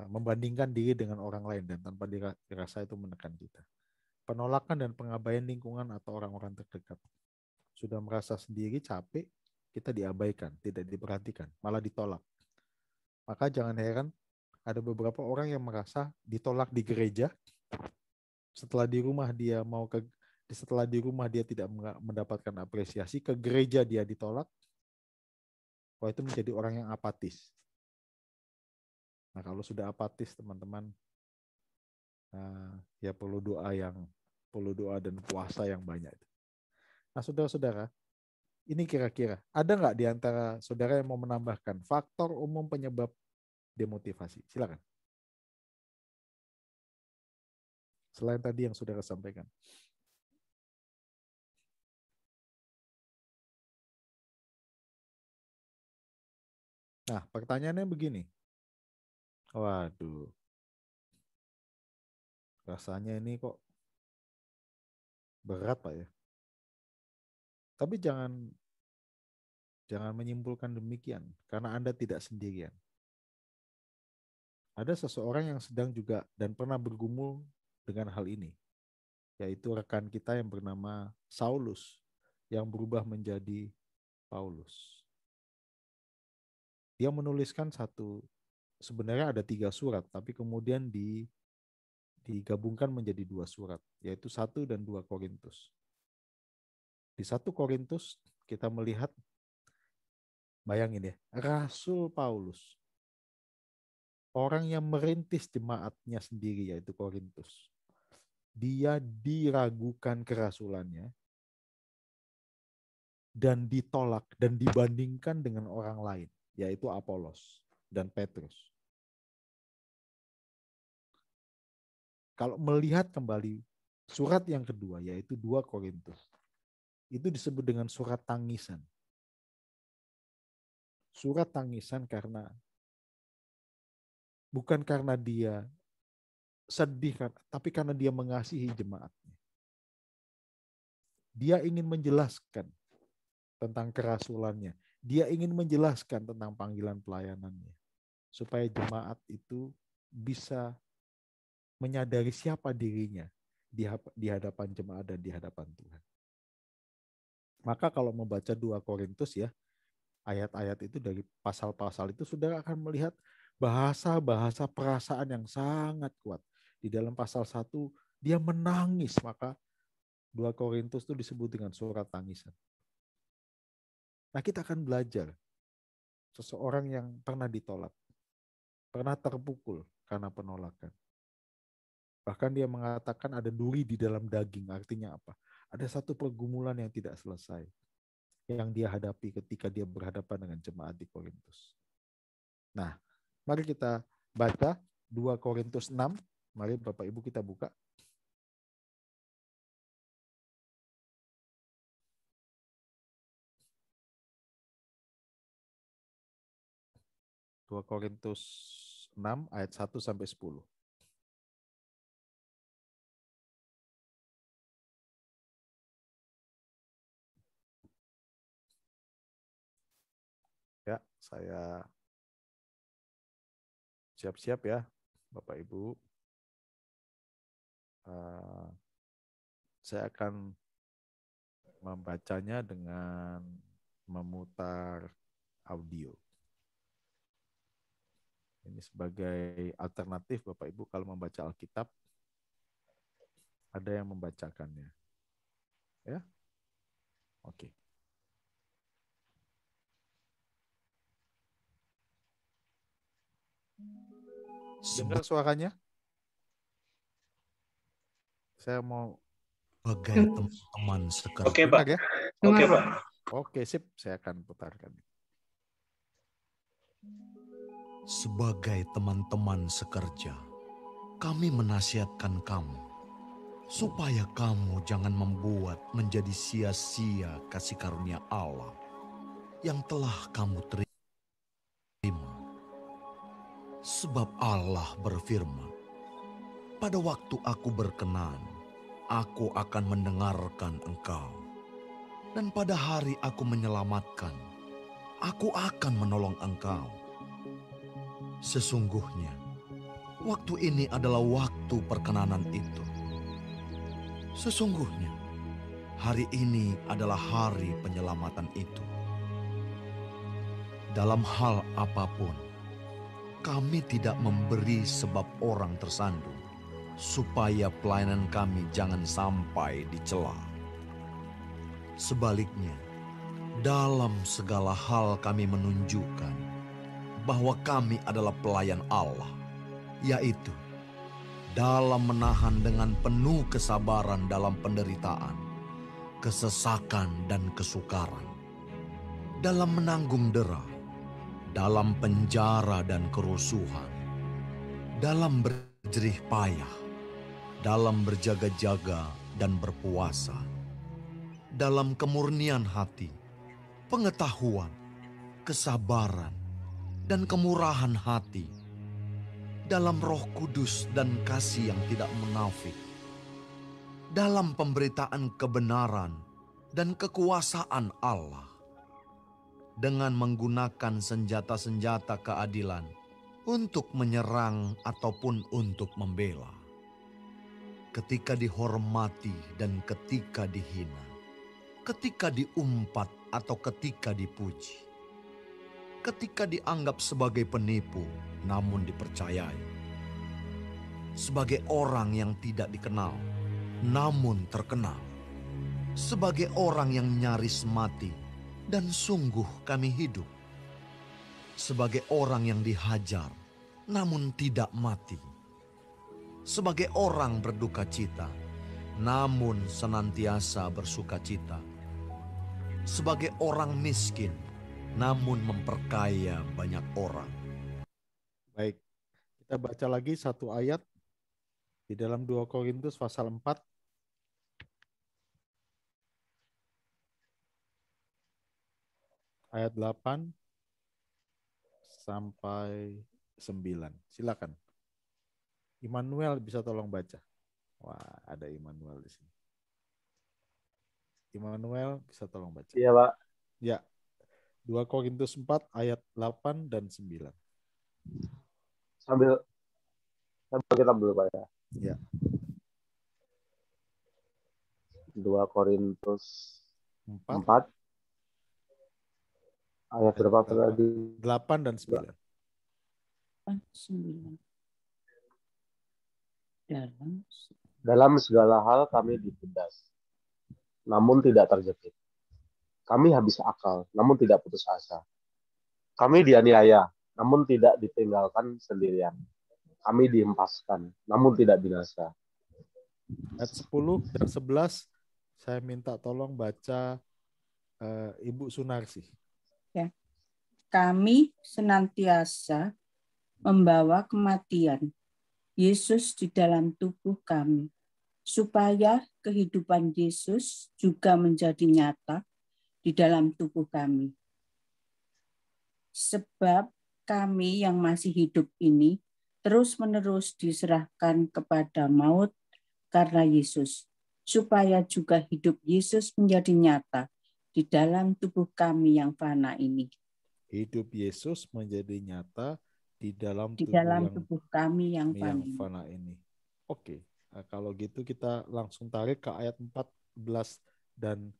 Speaker 2: Membandingkan diri dengan orang lain dan tanpa dirasa itu menekan kita. Penolakan dan pengabaian lingkungan atau orang-orang terdekat. Sudah merasa sendiri, capek, kita diabaikan, tidak diperhatikan, malah ditolak. Maka jangan heran ada beberapa orang yang merasa ditolak di gereja, Setelah di rumah dia tidak mendapatkan apresiasi, ke gereja dia ditolak. Wah, itu menjadi orang yang apatis. Nah, kalau sudah apatis, teman-teman, ya perlu doa dan puasa yang banyak. Nah, saudara-saudara, ini kira-kira ada nggak di antara saudara yang mau menambahkan faktor umum penyebab demotivasi? Silakan. Selain tadi yang saudara sampaikan. Nah, pertanyaannya begini. Waduh. Rasanya ini kok berat, Pak ya. Tapi jangan menyimpulkan demikian, karena Anda tidak sendirian. Ada seseorang yang sedang juga dan pernah bergumul dengan hal ini, yaitu rekan kita yang bernama Saulus, yang berubah menjadi Paulus. Dia menuliskan sebenarnya ada 3 surat, tapi kemudian digabungkan menjadi 2 surat, yaitu 1 dan 2 Korintus. Di 1 Korintus kita melihat, bayangin ya, Rasul Paulus, orang yang merintis jemaatnya sendiri yaitu Korintus, dia diragukan kerasulannya dan ditolak dan dibandingkan dengan orang lain, yaitu Apolos dan Petrus. Kalau melihat kembali surat yang kedua, yaitu 2 Korintus, itu disebut dengan surat tangisan. Surat tangisan bukan karena dia sedih, tapi karena dia mengasihi jemaatnya. Dia ingin menjelaskan tentang kerasulannya. Dia ingin menjelaskan tentang panggilan pelayanannya. Supaya jemaat itu bisa menyadari siapa dirinya di hadapan jemaat dan di hadapan Tuhan. Maka kalau membaca 2 Korintus ya, ayat-ayat itu dari pasal-pasal itu saudara akan melihat bahasa-bahasa perasaan yang sangat kuat. Di dalam pasal 1 dia menangis, maka 2 Korintus itu disebut dengan surat tangisan. Nah, kita akan belajar seseorang yang pernah ditolak, pernah terpukul karena penolakan. Bahkan dia mengatakan ada duri di dalam daging, artinya apa? Ada satu pergumulan yang tidak selesai yang dia hadapi ketika dia berhadapan dengan jemaat di Korintus. Nah, mari kita baca 2 Korintus 6. Mari Bapak Ibu kita buka. Dua Korintus 6 ayat 1 sampai 10. Ya, saya siap-siap ya, Bapak Ibu. Saya akan membacanya dengan memutar audio. Ini sebagai alternatif Bapak Ibu kalau membaca Alkitab, ada yang membacakannya. Ya? Oke. Dengar suaranya? Saya mau
Speaker 10: sebagai teman sekerja.
Speaker 4: Oke, Pak.
Speaker 2: Ya?
Speaker 4: Oke, Pak.
Speaker 2: Oke, sip. Saya akan putarkan.
Speaker 10: Sebagai teman-teman sekerja, kami menasihatkan kamu supaya kamu jangan membuat menjadi sia-sia kasih karunia Allah yang telah kamu terima. Sebab Allah berfirman, pada waktu aku berkenan, aku akan mendengarkan engkau. Dan pada hari aku menyelamatkan, aku akan menolong engkau. Sesungguhnya, waktu ini adalah waktu perkenanan itu. Sesungguhnya, hari ini adalah hari penyelamatan itu. Dalam hal apapun, kami tidak memberi sebab orang tersandung, supaya pelayanan kami jangan sampai dicela. Sebaliknya, dalam segala hal kami menunjukkan bahwa kami adalah pelayan Allah, yaitu dalam menahan dengan penuh kesabaran dalam penderitaan, kesesakan dan kesukaran, dalam menanggung dera, dalam penjara dan kerusuhan, dalam berjerih payah, dalam berjaga-jaga dan berpuasa, dalam kemurnian hati, pengetahuan, kesabaran, dan kemurahan hati, dalam Roh Kudus dan kasih yang tidak munafik, dalam pemberitaan kebenaran dan kekuasaan Allah, dengan menggunakan senjata-senjata keadilan untuk menyerang ataupun untuk membela, ketika dihormati dan ketika dihina, ketika diumpat atau ketika dipuji, ketika dianggap sebagai penipu namun dipercayai, sebagai orang yang tidak dikenal namun terkenal, sebagai orang yang nyaris mati dan sungguh kami hidup, sebagai orang yang dihajar namun tidak mati, sebagai orang berduka cita namun senantiasa bersuka cita, sebagai orang miskin namun memperkaya banyak orang.
Speaker 2: Baik, kita baca lagi satu ayat di dalam 2 Korintus pasal 4. Ayat 8 sampai 9. Silakan. Immanuel bisa tolong baca. Wah, ada Immanuel di sini. Immanuel bisa tolong baca.
Speaker 11: Iya, Pak.
Speaker 2: Ya. 2 Korintus 4 ayat 8 dan 9.
Speaker 11: Sambil kita dulu, Pak ya.
Speaker 2: Ya.
Speaker 11: 2 Korintus 4 ayat berapa tadi?
Speaker 2: 8 dan 9.
Speaker 3: 9.
Speaker 11: Dalam segala hal kami ditindas, namun tidak terjepit. Kami habis akal, namun tidak putus asa. Kami dianiaya, namun tidak ditinggalkan sendirian. Kami dihempaskan, namun tidak binasa.
Speaker 2: Ayat 10 dan 11, saya minta tolong baca Ibu Sunarsi.
Speaker 3: Ya. Kami senantiasa membawa kematian Yesus di dalam tubuh kami, supaya kehidupan Yesus juga menjadi nyata di dalam tubuh kami. Sebab kami yang masih hidup ini terus-menerus diserahkan kepada maut karena Yesus, supaya juga hidup Yesus menjadi nyata di dalam tubuh kami yang fana ini.
Speaker 2: Hidup Yesus menjadi nyata di dalam
Speaker 3: tubuh kami yang
Speaker 2: fana ini. Oke, nah, kalau gitu kita langsung tarik ke ayat 14 dan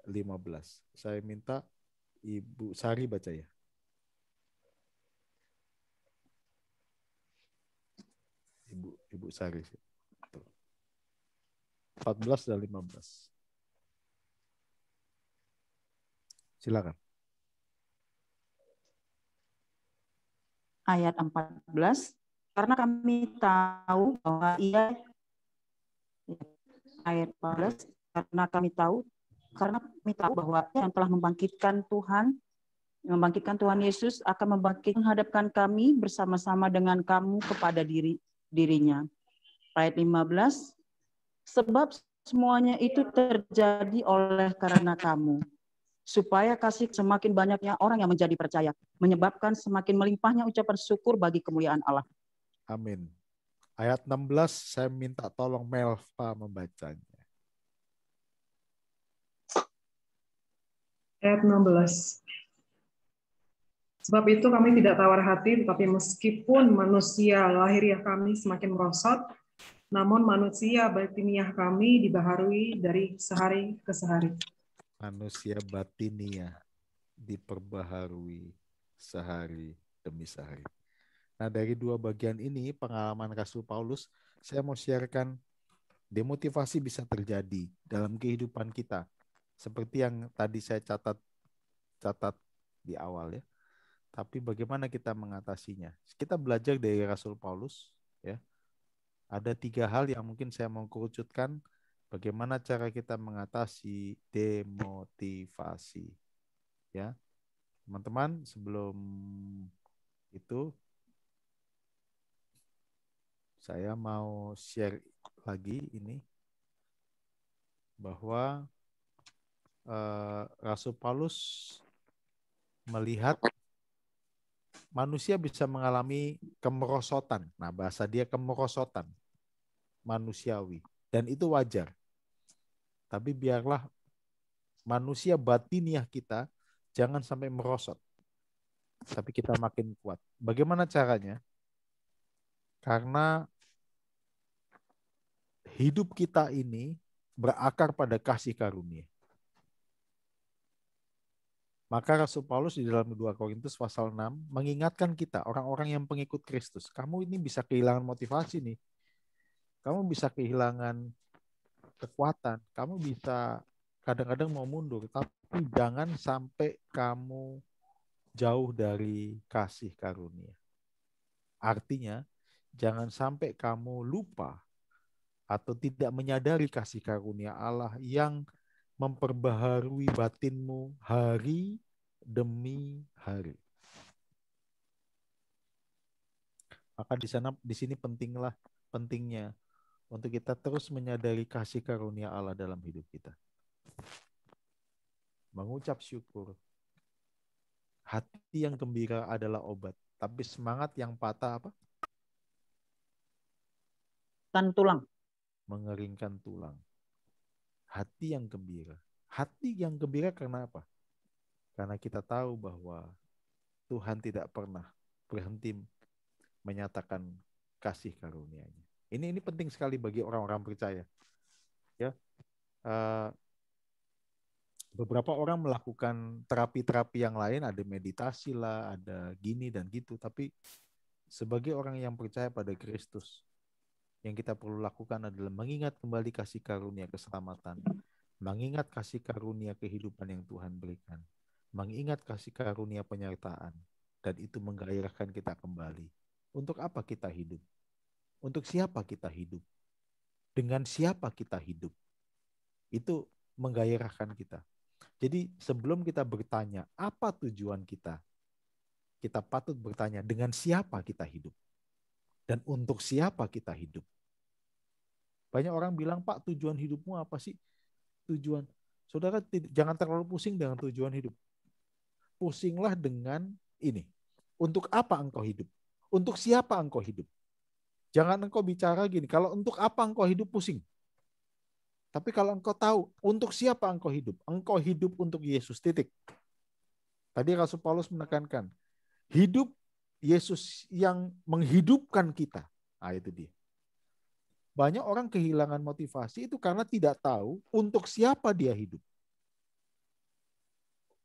Speaker 2: 15. Saya minta Ibu Sari baca ya. Ibu Sari. 14 dan 15. Silakan.
Speaker 7: Ayat 14, karena kami tahu bahwa ayat 14, karena kami tahu bahwa yang telah membangkitkan Tuhan Yesus akan menghadapkan kami bersama-sama dengan kamu kepada dirinya. Ayat 15, sebab semuanya itu terjadi oleh karena kamu, supaya kasih semakin banyaknya orang yang menjadi percaya, menyebabkan semakin melimpahnya ucapan syukur bagi kemuliaan Allah.
Speaker 2: Amin. Ayat 16, saya minta tolong Melva membacanya.
Speaker 12: Ayat 16. Sebab itu kami tidak tawar hati, tetapi meskipun manusia lahiriah kami semakin merosot, namun manusia batiniah kami dibaharui dari sehari ke sehari.
Speaker 2: Manusia batiniah diperbaharui sehari demi sehari. Nah, dari dua bagian ini, pengalaman Rasul Paulus, saya mau sharekan demotivasi bisa terjadi dalam kehidupan kita. Seperti yang tadi saya catat di awal ya. Tapi bagaimana kita mengatasinya? Kita belajar dari Rasul Paulus ya. Ada 3 hal yang mungkin saya mau kerucutkan bagaimana cara kita mengatasi demotivasi. Ya. Teman-teman, sebelum itu saya mau share lagi ini bahwa Rasul Paulus melihat manusia bisa mengalami kemerosotan. Nah, bahasa dia kemerosotan manusiawi. Dan itu wajar. Tapi biarlah manusia batiniah kita jangan sampai merosot. Tapi kita makin kuat. Bagaimana caranya? Karena hidup kita ini berakar pada kasih karunia. Maka Rasul Paulus di dalam 2 Korintus pasal 6 mengingatkan kita, orang-orang yang pengikut Kristus, kamu ini bisa kehilangan motivasi nih. Kamu bisa kehilangan kekuatan, kamu bisa kadang-kadang mau mundur, tapi jangan sampai kamu jauh dari kasih karunia. Artinya, jangan sampai kamu lupa atau tidak menyadari kasih karunia Allah yang memperbaharui batinmu hari demi hari. Maka di sini pentingnya untuk kita terus menyadari kasih karunia Allah dalam hidup kita. Mengucap syukur. Hati yang gembira adalah obat, tapi semangat yang patah apa?
Speaker 7: Tulang.
Speaker 2: Mengeringkan tulang. Hati yang gembira. Hati yang gembira karena apa? Karena kita tahu bahwa Tuhan tidak pernah berhenti menyatakan kasih karunia-Nya. Ini penting sekali bagi orang-orang percaya. Ya, beberapa orang melakukan terapi-terapi yang lain, ada meditasi lah, ada gini dan gitu. Tapi sebagai orang yang percaya pada Kristus, yang kita perlu lakukan adalah mengingat kembali kasih karunia keselamatan, mengingat kasih karunia kehidupan yang Tuhan berikan, mengingat kasih karunia penyertaan, dan itu menggairahkan kita kembali. Untuk apa kita hidup? Untuk siapa kita hidup? Dengan siapa kita hidup? Itu menggairahkan kita. Jadi sebelum kita bertanya, apa tujuan kita? Kita patut bertanya, dengan siapa kita hidup? Dan untuk siapa kita hidup? Banyak orang bilang, Pak, tujuan hidupmu apa sih? Tujuan. Saudara, jangan terlalu pusing dengan tujuan hidup. Pusinglah dengan ini. Untuk apa engkau hidup? Untuk siapa engkau hidup? Jangan engkau bicara gini, kalau untuk apa engkau hidup pusing. Tapi kalau engkau tahu, untuk siapa engkau hidup untuk Yesus, titik. Tadi Rasul Paulus menekankan, hidup Yesus yang menghidupkan kita. Nah, itu dia. Banyak orang kehilangan motivasi itu karena tidak tahu untuk siapa dia hidup.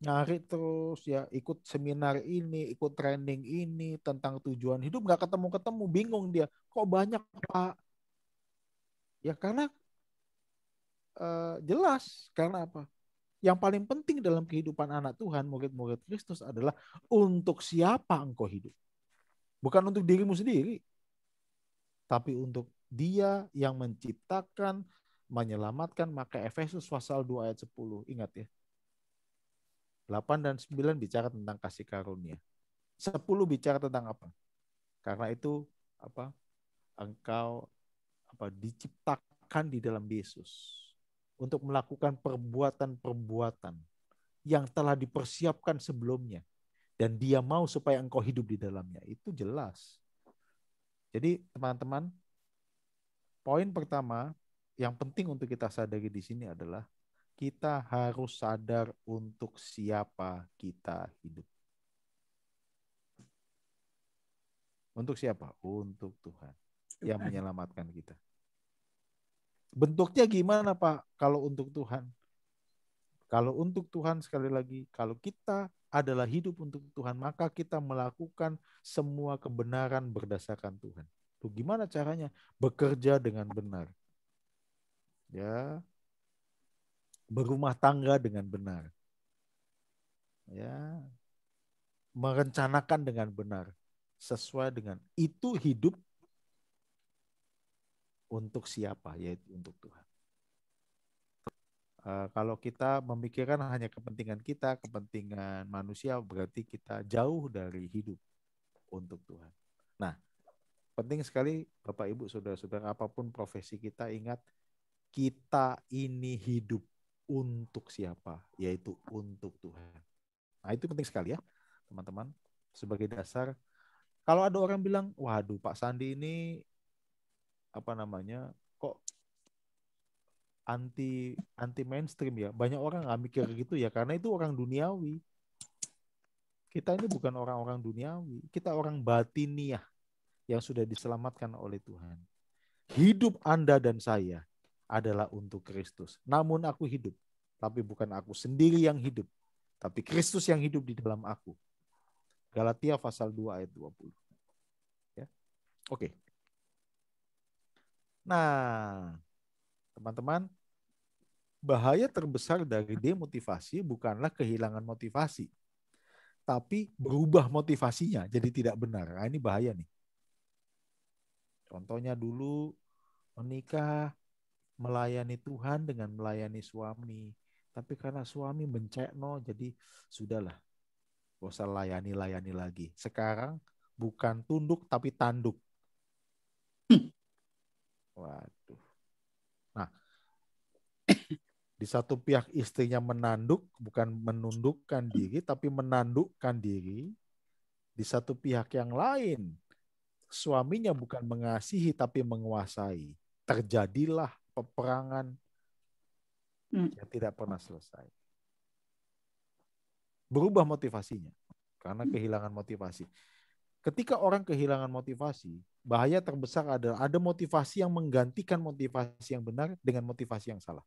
Speaker 2: Nyari terus ya, ikut seminar ini, ikut training ini tentang tujuan hidup, nggak ketemu-ketemu, bingung dia. Kok banyak, Pak? Ya karena jelas, karena apa? Yang paling penting dalam kehidupan anak Tuhan, murid-murid Kristus adalah untuk siapa engkau hidup. Bukan untuk dirimu sendiri, tapi untuk Dia yang menciptakan, menyelamatkan. Maka Efesus pasal 2 ayat 10, ingat ya. 8 dan 9 bicara tentang kasih karunia. 10 bicara tentang apa? Karena itu engkau diciptakan di dalam Yesus untuk melakukan perbuatan-perbuatan yang telah dipersiapkan sebelumnya. Dan Dia mau supaya engkau hidup di dalamnya. Itu jelas. Jadi teman-teman, poin pertama yang penting untuk kita sadari di sini adalah kita harus sadar untuk siapa kita hidup. Untuk siapa? Untuk Tuhan yang menyelamatkan kita. Bentuknya gimana, Pak, kalau untuk Tuhan? Kalau untuk Tuhan, sekali lagi, kalau kita adalah hidup untuk Tuhan, maka kita melakukan semua kebenaran berdasarkan Tuhan. Tuh, gimana caranya? Bekerja dengan benar. Ya. Berumah tangga dengan benar. Ya. Merencanakan dengan benar. Sesuai dengan itu hidup untuk siapa? Yaitu untuk Tuhan. Kalau kita memikirkan hanya kepentingan kita, kepentingan manusia, berarti kita jauh dari hidup untuk Tuhan. Nah, penting sekali Bapak Ibu, saudara-saudara, apapun profesi kita, ingat kita ini hidup untuk siapa? Yaitu untuk Tuhan. Nah, itu penting sekali ya, teman-teman. Sebagai dasar, kalau ada orang bilang, waduh Pak Sandi ini kok anti mainstream ya. Banyak orang nggak mikir gitu ya, karena itu orang duniawi. Kita ini bukan orang-orang duniawi, kita orang batiniah yang sudah diselamatkan oleh Tuhan. Hidup Anda dan saya adalah untuk Kristus. Namun aku hidup, tapi bukan aku sendiri yang hidup, tapi Kristus yang hidup di dalam aku. Galatia pasal 2 ayat 20. Ya. Oke. Nah, teman-teman, bahaya terbesar dari demotivasi bukanlah kehilangan motivasi, tapi berubah motivasinya jadi tidak benar. Nah, ini bahaya nih. Contohnya dulu menikah, melayani Tuhan dengan melayani suami. Tapi karena suami mencekno, jadi sudahlah, gak usah layani lagi. Sekarang bukan tunduk tapi tanduk. Waduh. Nah, di satu pihak istrinya menanduk, bukan menundukkan diri, tapi menandukkan diri. Di satu pihak yang lain, suaminya bukan mengasihi, tapi menguasai. Terjadilah peperangan yang tidak pernah selesai. Berubah motivasinya, karena kehilangan motivasi. Ketika orang kehilangan motivasi, bahaya terbesar adalah ada motivasi yang menggantikan motivasi yang benar dengan motivasi yang salah.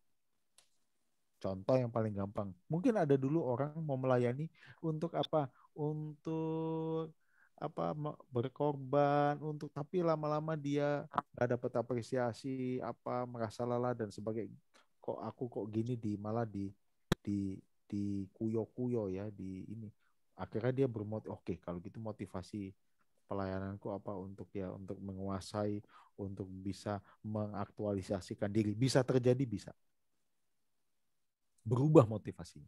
Speaker 2: Contoh yang paling gampang, mungkin ada dulu orang mau melayani untuk apa? Untuk apa? Berkorban, untuk, tapi lama-lama dia nggak dapat apresiasi, apa, merasa lelah dan sebagainya. Kok aku kok gini, malah di kuyo-kuyo ya, di ini. Akhirnya dia oke, kalau gitu motivasi pelayananku apa, untuk menguasai, untuk bisa mengaktualisasikan diri. Bisa terjadi, bisa. Berubah motivasi.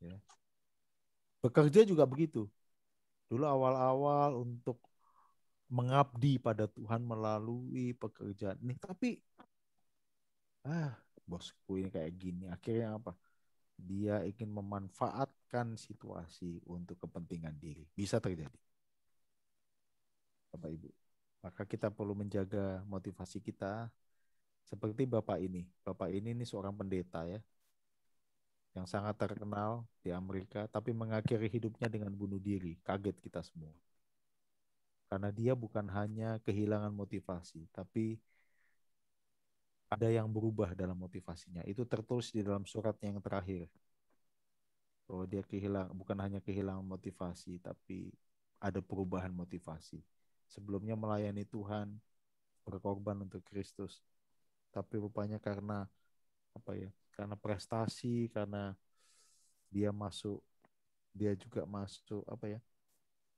Speaker 2: Ya. Bekerja juga begitu. Dulu awal-awal untuk mengabdi pada Tuhan melalui pekerjaan ini, tapi bosku ini kayak gini. Akhirnya apa? Dia ingin memanfaatkan situasi untuk kepentingan diri. Bisa terjadi. Bapak Ibu. Maka kita perlu menjaga motivasi kita. Seperti Bapak ini. Bapak ini seorang pendeta ya. Yang sangat terkenal di Amerika. Tapi mengakhiri hidupnya dengan bunuh diri. Kaget kita semua. Karena dia bukan hanya kehilangan motivasi. Tapi ada yang berubah dalam motivasinya. Itu tertulis di dalam surat yang terakhir. Bahwa dia bukan hanya kehilangan motivasi. Tapi ada perubahan motivasi. Sebelumnya melayani Tuhan, berkorban untuk Kristus, tapi rupanya karena karena prestasi, karena dia juga masuk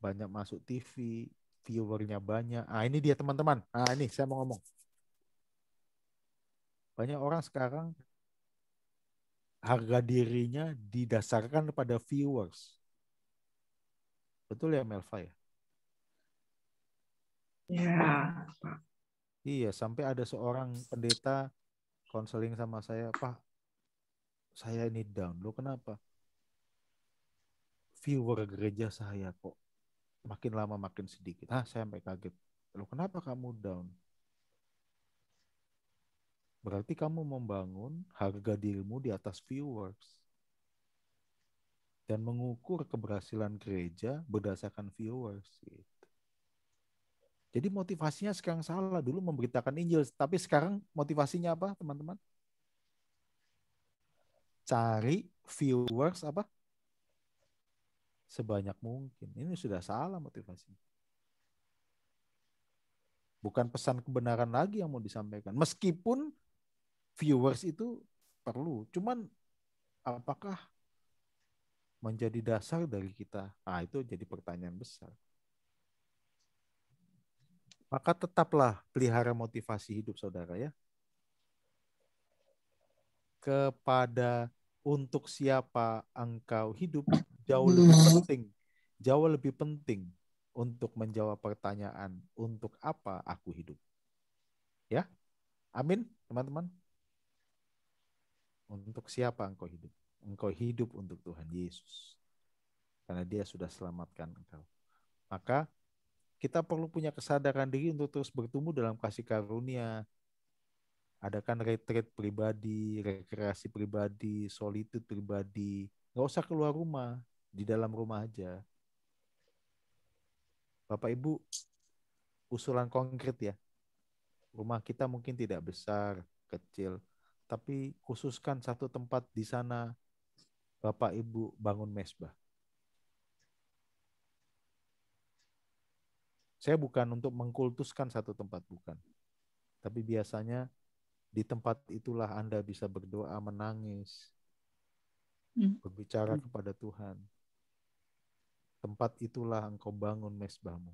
Speaker 2: banyak masuk TV, viewernya banyak. Ini dia teman-teman. Ini saya mau ngomong. Banyak orang sekarang harga dirinya didasarkan pada viewers. Betul ya Melva ya?
Speaker 12: Ya, Pak.
Speaker 2: Iya, sampai ada seorang pendeta konseling sama saya, Pak, saya ini down. Lo kenapa? Viewer gereja saya kok makin lama makin sedikit. Saya sampai kaget. Lo kenapa kamu down? Berarti kamu membangun harga dirimu di atas viewers. Dan mengukur keberhasilan gereja berdasarkan viewers. Gitu. Jadi motivasinya sekarang salah. Dulu memberitakan Injil, tapi sekarang motivasinya apa, teman-teman? Cari viewers apa? sebanyak mungkin. Ini sudah salah motivasinya. Bukan pesan kebenaran lagi yang mau disampaikan. Meskipun viewers itu perlu. Cuman apakah menjadi dasar dari kita? Nah, itu jadi pertanyaan besar. Maka tetaplah pelihara motivasi hidup saudara ya. Kepada untuk siapa engkau hidup jauh lebih penting untuk menjawab pertanyaan untuk apa aku hidup. Ya, amin teman-teman. Untuk siapa engkau hidup? Engkau hidup untuk Tuhan Yesus. Karena Dia sudah selamatkan engkau. Maka kita perlu punya kesadaran diri untuk terus bertumbuh dalam kasih karunia. Adakan retreat pribadi, rekreasi pribadi, solitude pribadi. Nggak usah keluar rumah, di dalam rumah aja. Bapak Ibu, usulan konkret ya. Rumah kita mungkin tidak besar, kecil, tapi khususkan satu tempat di sana Bapak Ibu bangun mesbah. Saya bukan untuk mengkultuskan satu tempat, bukan. Tapi biasanya di tempat itulah Anda bisa berdoa, menangis, berbicara kepada Tuhan. Tempat itulah engkau bangun mesbahmu.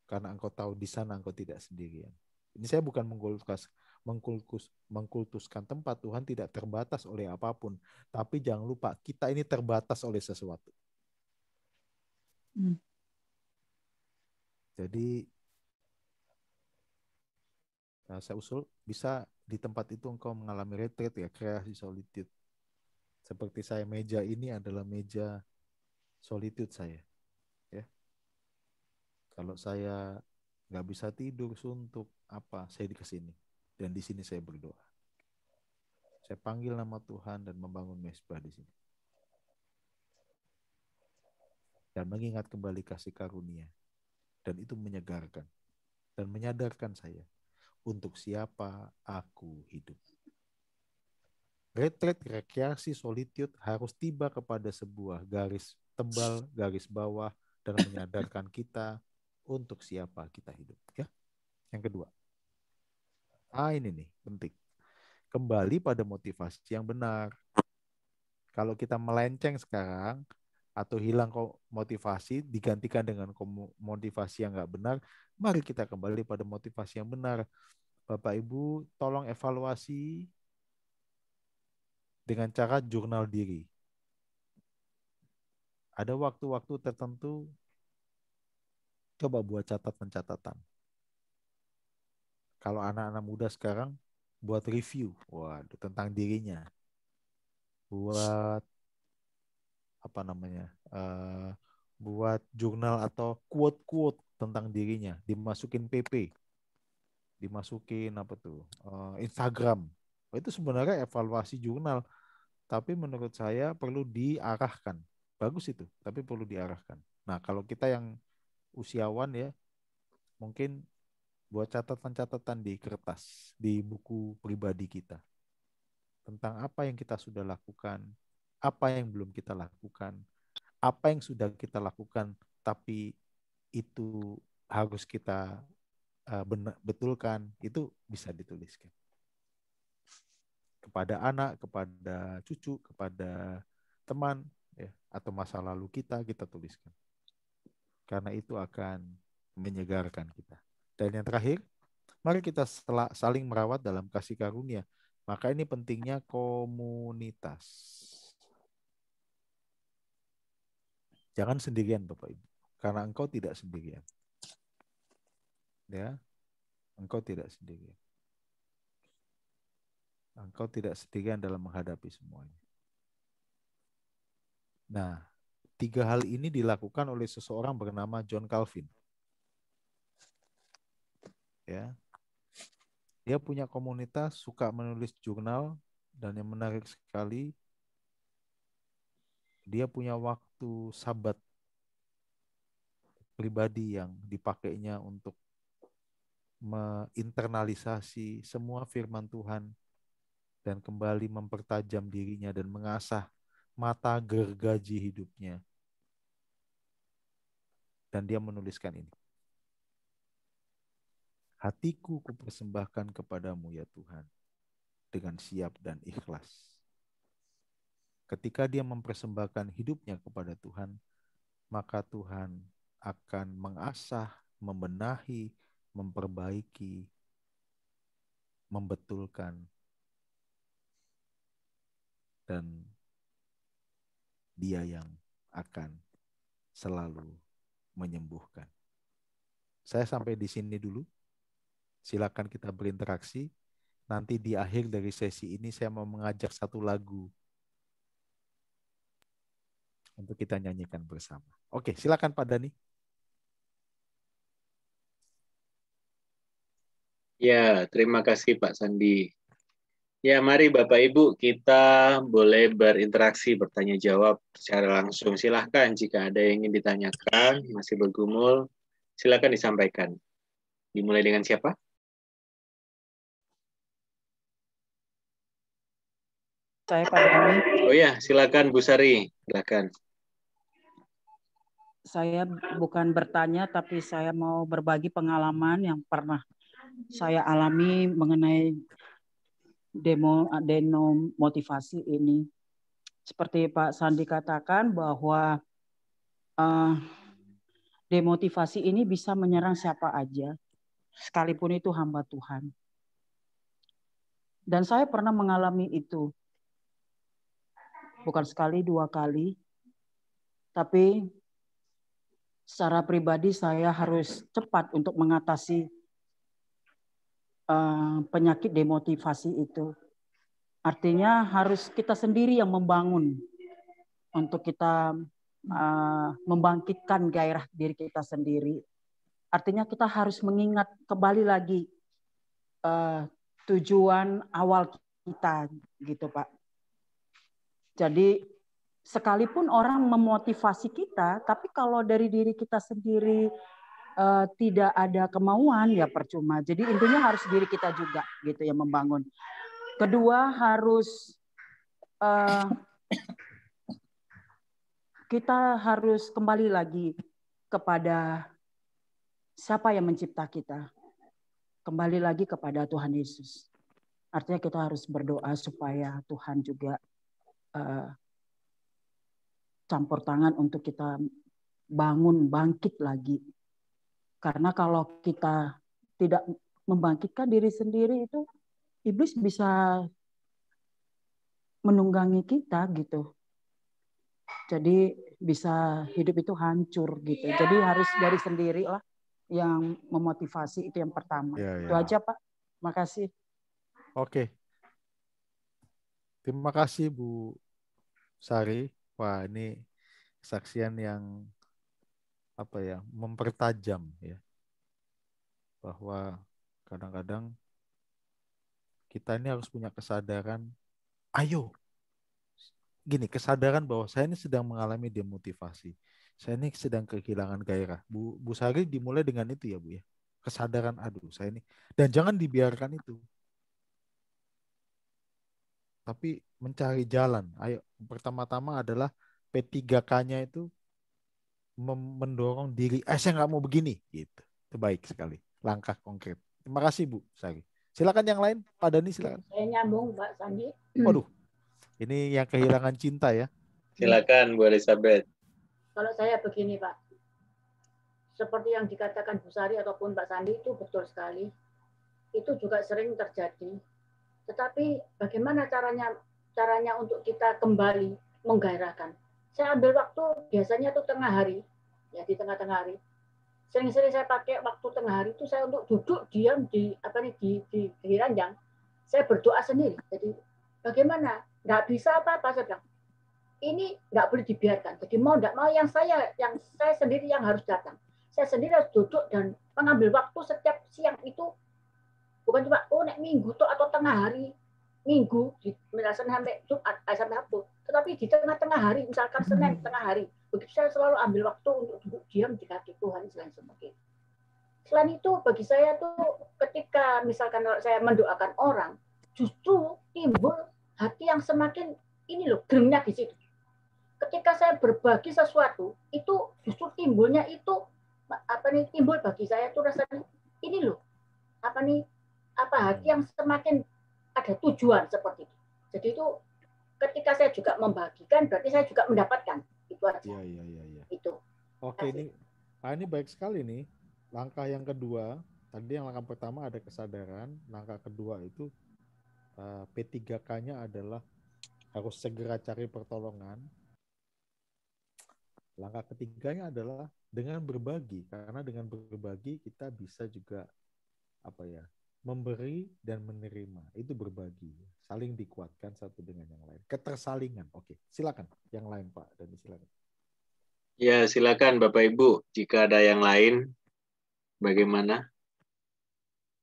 Speaker 2: Karena engkau tahu di sana engkau tidak sendirian. Ini saya bukan mengkultuskan tempat. Tuhan tidak terbatas oleh apapun. Tapi jangan lupa, kita ini terbatas oleh sesuatu. Jadi, saya usul, bisa di tempat itu engkau mengalami retreat ya, kreasi solitude. Seperti saya, meja ini adalah meja solitude saya. Ya. Kalau saya nggak bisa tidur, suntuk, saya di kesini. Dan di sini saya berdoa. Saya panggil nama Tuhan dan membangun mesbah di sini. Dan mengingat kembali kasih karunia. Dan itu menyegarkan. Dan menyadarkan saya untuk siapa aku hidup. Retreat, rekreasi, solitude harus tiba kepada sebuah garis tebal, garis bawah, dan menyadarkan kita untuk siapa kita hidup. Ya. Yang kedua. Ini nih, penting. Kembali pada motivasi yang benar. Kalau kita melenceng sekarang, atau hilang motivasi, digantikan dengan motivasi yang nggak benar, mari kita kembali pada motivasi yang benar. Bapak Ibu, tolong evaluasi dengan cara jurnal diri. Ada waktu-waktu tertentu, coba buat catatan-catatan. Kalau anak-anak muda sekarang, buat review tentang dirinya. Buat buat jurnal atau quote-quote tentang dirinya, dimasukin PP, dimasukin Instagram. Itu sebenarnya evaluasi jurnal, tapi menurut saya perlu diarahkan. Bagus itu, tapi perlu diarahkan. Nah, kalau kita yang usiawan ya, mungkin buat catatan-catatan di kertas, di buku pribadi kita, tentang apa yang kita sudah lakukan, apa yang belum kita lakukan, apa yang sudah kita lakukan, tapi itu harus kita betulkan, itu bisa dituliskan. Kepada anak, kepada cucu, kepada teman, ya, atau masa lalu kita tuliskan. Karena itu akan menyegarkan kita. Dan yang terakhir, mari kita saling merawat dalam kasih karunia. Maka ini pentingnya komunitas. Jangan sendirian Bapak Ibu. Karena engkau tidak sendirian. Ya, engkau tidak sendirian. Engkau tidak sendirian dalam menghadapi semuanya. Nah, 3 hal ini dilakukan oleh seseorang bernama John Calvin. Ya. Dia punya komunitas, suka menulis jurnal, dan yang menarik sekali, dia punya waktu sabat pribadi yang dipakainya untuk menginternalisasi semua firman Tuhan dan kembali mempertajam dirinya dan mengasah mata gergaji hidupnya. Dan dia menuliskan ini. Hatiku kupersembahkan kepadamu ya Tuhan, dengan siap dan ikhlas. Ketika dia mempersembahkan hidupnya kepada Tuhan, maka Tuhan akan mengasah, membenahi, memperbaiki, membetulkan, dan dia yang akan selalu menyembuhkan. Saya sampai di sini dulu. Silakan kita berinteraksi. Nanti di akhir dari sesi ini saya mau mengajak satu lagu untuk kita nyanyikan bersama. Oke, silakan Pak Dani.
Speaker 4: Ya, terima kasih Pak Sandi. Ya, mari Bapak Ibu kita boleh berinteraksi, bertanya jawab secara langsung. Silahkan jika ada yang ingin ditanyakan, masih bergumul, silakan disampaikan. Dimulai dengan siapa?
Speaker 7: Saya Pak Dani.
Speaker 4: Oh ya, silakan Bu Sari, silakan.
Speaker 7: Saya bukan bertanya, tapi saya mau berbagi pengalaman yang pernah saya alami mengenai demo motivasi ini. Seperti Pak Sandi katakan bahwa demotivasi ini bisa menyerang siapa aja, sekalipun itu hamba Tuhan. Dan saya pernah mengalami itu. Bukan sekali, 2 kali. Tapi secara pribadi saya harus cepat untuk mengatasi penyakit demotivasi itu. Artinya harus kita sendiri yang membangun untuk kita membangkitkan gairah diri kita sendiri. Artinya kita harus mengingat kembali lagi tujuan awal kita, gitu Pak. Jadi sekalipun orang memotivasi kita, tapi kalau dari diri kita sendiri tidak ada kemauan, ya percuma. Jadi intinya harus diri kita juga gitu yang membangun. Kedua harus kita harus kembali lagi kepada siapa yang mencipta kita. Kembali lagi kepada Tuhan Yesus. Artinya kita harus berdoa supaya Tuhan juga campur tangan untuk kita bangun, bangkit lagi. Karena kalau kita tidak membangkitkan diri sendiri itu, iblis bisa menunggangi kita gitu. Jadi bisa hidup itu hancur gitu. Jadi harus dari sendiri lah yang memotivasi, itu yang pertama. Itu aja Pak. Makasih.
Speaker 2: Oke. Terima kasih Bu Sari. Wah, ini kesaksian yang mempertajam ya. Bahwa kadang-kadang kita ini harus punya kesadaran, kesadaran bahwa saya ini sedang mengalami demotivasi. Saya ini sedang kehilangan gairah. Bu Sari dimulai dengan itu ya Bu ya. Kesadaran, saya ini. Dan jangan dibiarkan itu. Tapi mencari jalan. Ayo, pertama-tama adalah P3K-nya itu mendorong diri. Saya nggak mau begini. Gitu. Itu baik sekali. Langkah konkret. Terima kasih Bu Sari. Silakan yang lain. Pak Dani silakan.
Speaker 6: Saya nyambung Pak Sandi.
Speaker 2: Waduh. Ini yang kehilangan cinta ya.
Speaker 4: Silakan Bu Elizabeth.
Speaker 6: Kalau saya begini Pak. Seperti yang dikatakan Bu Sari ataupun Pak Sandi itu betul sekali. Itu juga sering terjadi. Tetapi bagaimana caranya untuk kita kembali menggairahkan? Saya ambil waktu biasanya itu tengah hari, ya di tengah-tengah hari. Sering-sering saya pakai waktu tengah hari itu saya untuk duduk diam di ranjang. Saya berdoa sendiri. Jadi bagaimana? Nggak bisa apa-apa saya bilang. Ini nggak boleh dibiarkan. Jadi mau nggak mau yang saya sendiri yang harus datang. Saya sendiri harus duduk dan mengambil waktu setiap siang itu. Bukan cuma nek minggu atau tengah hari minggu di sampai Jumat sampai Sabtu, tetapi di tengah-tengah hari, misalkan Senin tengah hari, begitu saya selalu ambil waktu untuk duduk diam di kaki Tuhan selain sebagainya. Selain itu bagi saya tuh ketika misalkan saya mendoakan orang, justru timbul hati yang semakin ini loh geremnya di situ. ketika saya berbagi sesuatu, itu justru timbulnya itu timbul bagi saya itu rasanya ini loh, hati yang semakin ada tujuan seperti itu. Jadi itu ketika saya juga membagikan, berarti saya juga mendapatkan. Itu aja.
Speaker 2: Iya.
Speaker 6: Itu.
Speaker 2: Oke, ini baik sekali nih. Langkah yang kedua, tadi yang langkah pertama ada kesadaran, langkah kedua itu P3K-nya adalah harus segera cari pertolongan. Langkah ketiganya adalah dengan berbagi, karena dengan berbagi kita bisa juga memberi dan menerima. Itu berbagi, saling dikuatkan satu dengan yang lain. Ketersalingan. Oke, silakan yang lain Pak, dan silakan.
Speaker 4: Ya, silakan Bapak Ibu, jika ada yang lain bagaimana?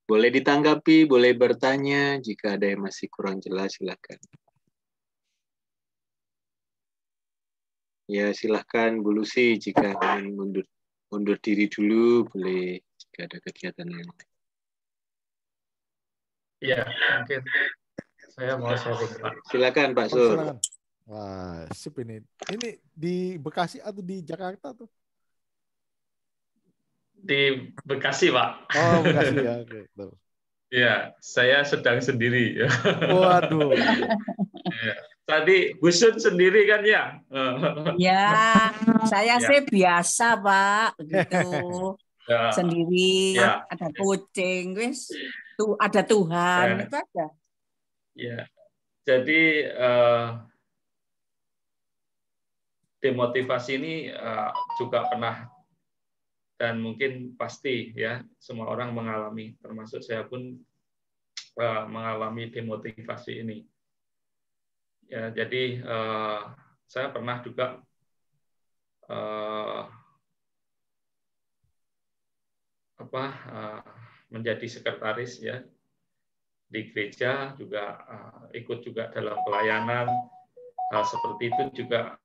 Speaker 4: Boleh ditanggapi, boleh bertanya, jika ada yang masih kurang jelas silakan. Ya, silahkan Bu Lucy, jika ingin mundur diri dulu, boleh jika ada kegiatan yang lain.
Speaker 13: Ya, mungkin saya mau sharing, Pak.
Speaker 4: Silakan Pak Sur.
Speaker 2: Silakan. Wah, sip ini. Ini di Bekasi atau di Jakarta tuh?
Speaker 13: Di Bekasi, Pak.
Speaker 2: Oh, Bekasi ya. Oke.
Speaker 13: Ya, saya sedang sendiri.
Speaker 2: Waduh.
Speaker 13: Ya. Tadi Busun sendiri kan ya?
Speaker 3: Ya, saya sih biasa Pak, gitu.
Speaker 13: Ya.
Speaker 3: Sendiri,
Speaker 13: Ya.
Speaker 3: ada kucing, wis. Tuh ada Tuhan, itu aja.
Speaker 13: Ya, jadi demotivasi ini juga pernah dan mungkin pasti ya semua orang mengalami, termasuk saya pun mengalami demotivasi ini. Ya, jadi saya pernah juga menjadi sekretaris ya di gereja, juga ikut juga dalam pelayanan. Hal seperti itu juga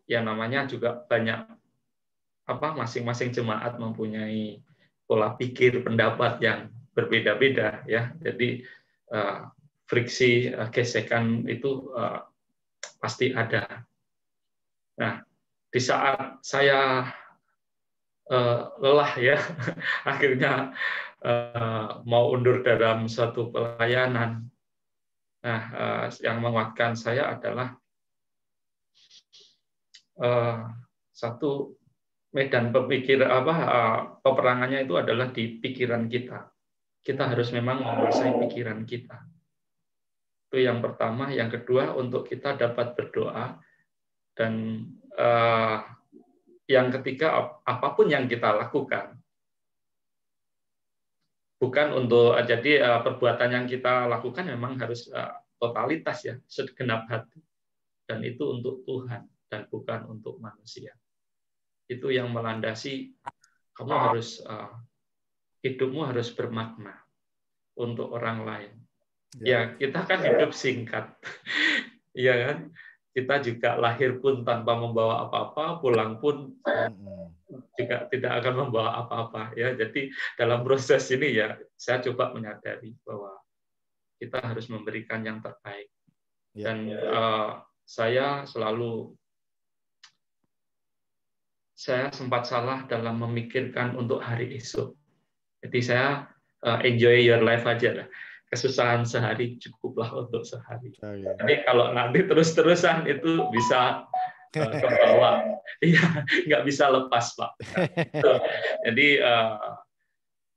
Speaker 13: ya namanya juga banyak masing-masing jemaat mempunyai pola pikir, pendapat yang berbeda-beda ya. Jadi friksi, gesekan itu pasti ada. Nah, di saat saya lelah ya, akhirnya mau undur dalam suatu pelayanan. Nah, yang menguatkan saya adalah satu medan peperangannya itu adalah di pikiran kita. Kita harus memang menguasai pikiran kita. Itu yang pertama. Yang kedua, untuk kita dapat berdoa. Dan yang ketiga, apapun yang kita lakukan, bukan untuk jadi perbuatan yang kita lakukan memang harus totalitas ya, segenap hati. Dan itu untuk Tuhan dan bukan untuk manusia. Itu yang melandasi kamu harus hidupmu harus bermakna untuk orang lain. Ya, kita kan hidup singkat. Iya kan? Kita juga lahir pun tanpa membawa apa-apa, pulang pun juga tidak akan membawa apa-apa ya. Jadi dalam proses ini ya saya coba menyadari bahwa kita harus memberikan yang terbaik. Dan saya sempat salah dalam memikirkan untuk hari esok. Jadi saya enjoy your life aja lah. Kesusahan sehari cukuplah untuk sehari. Jadi kalau nanti terus-terusan itu bisa ke bawah. Iya, nggak bisa lepas, Pak. Jadi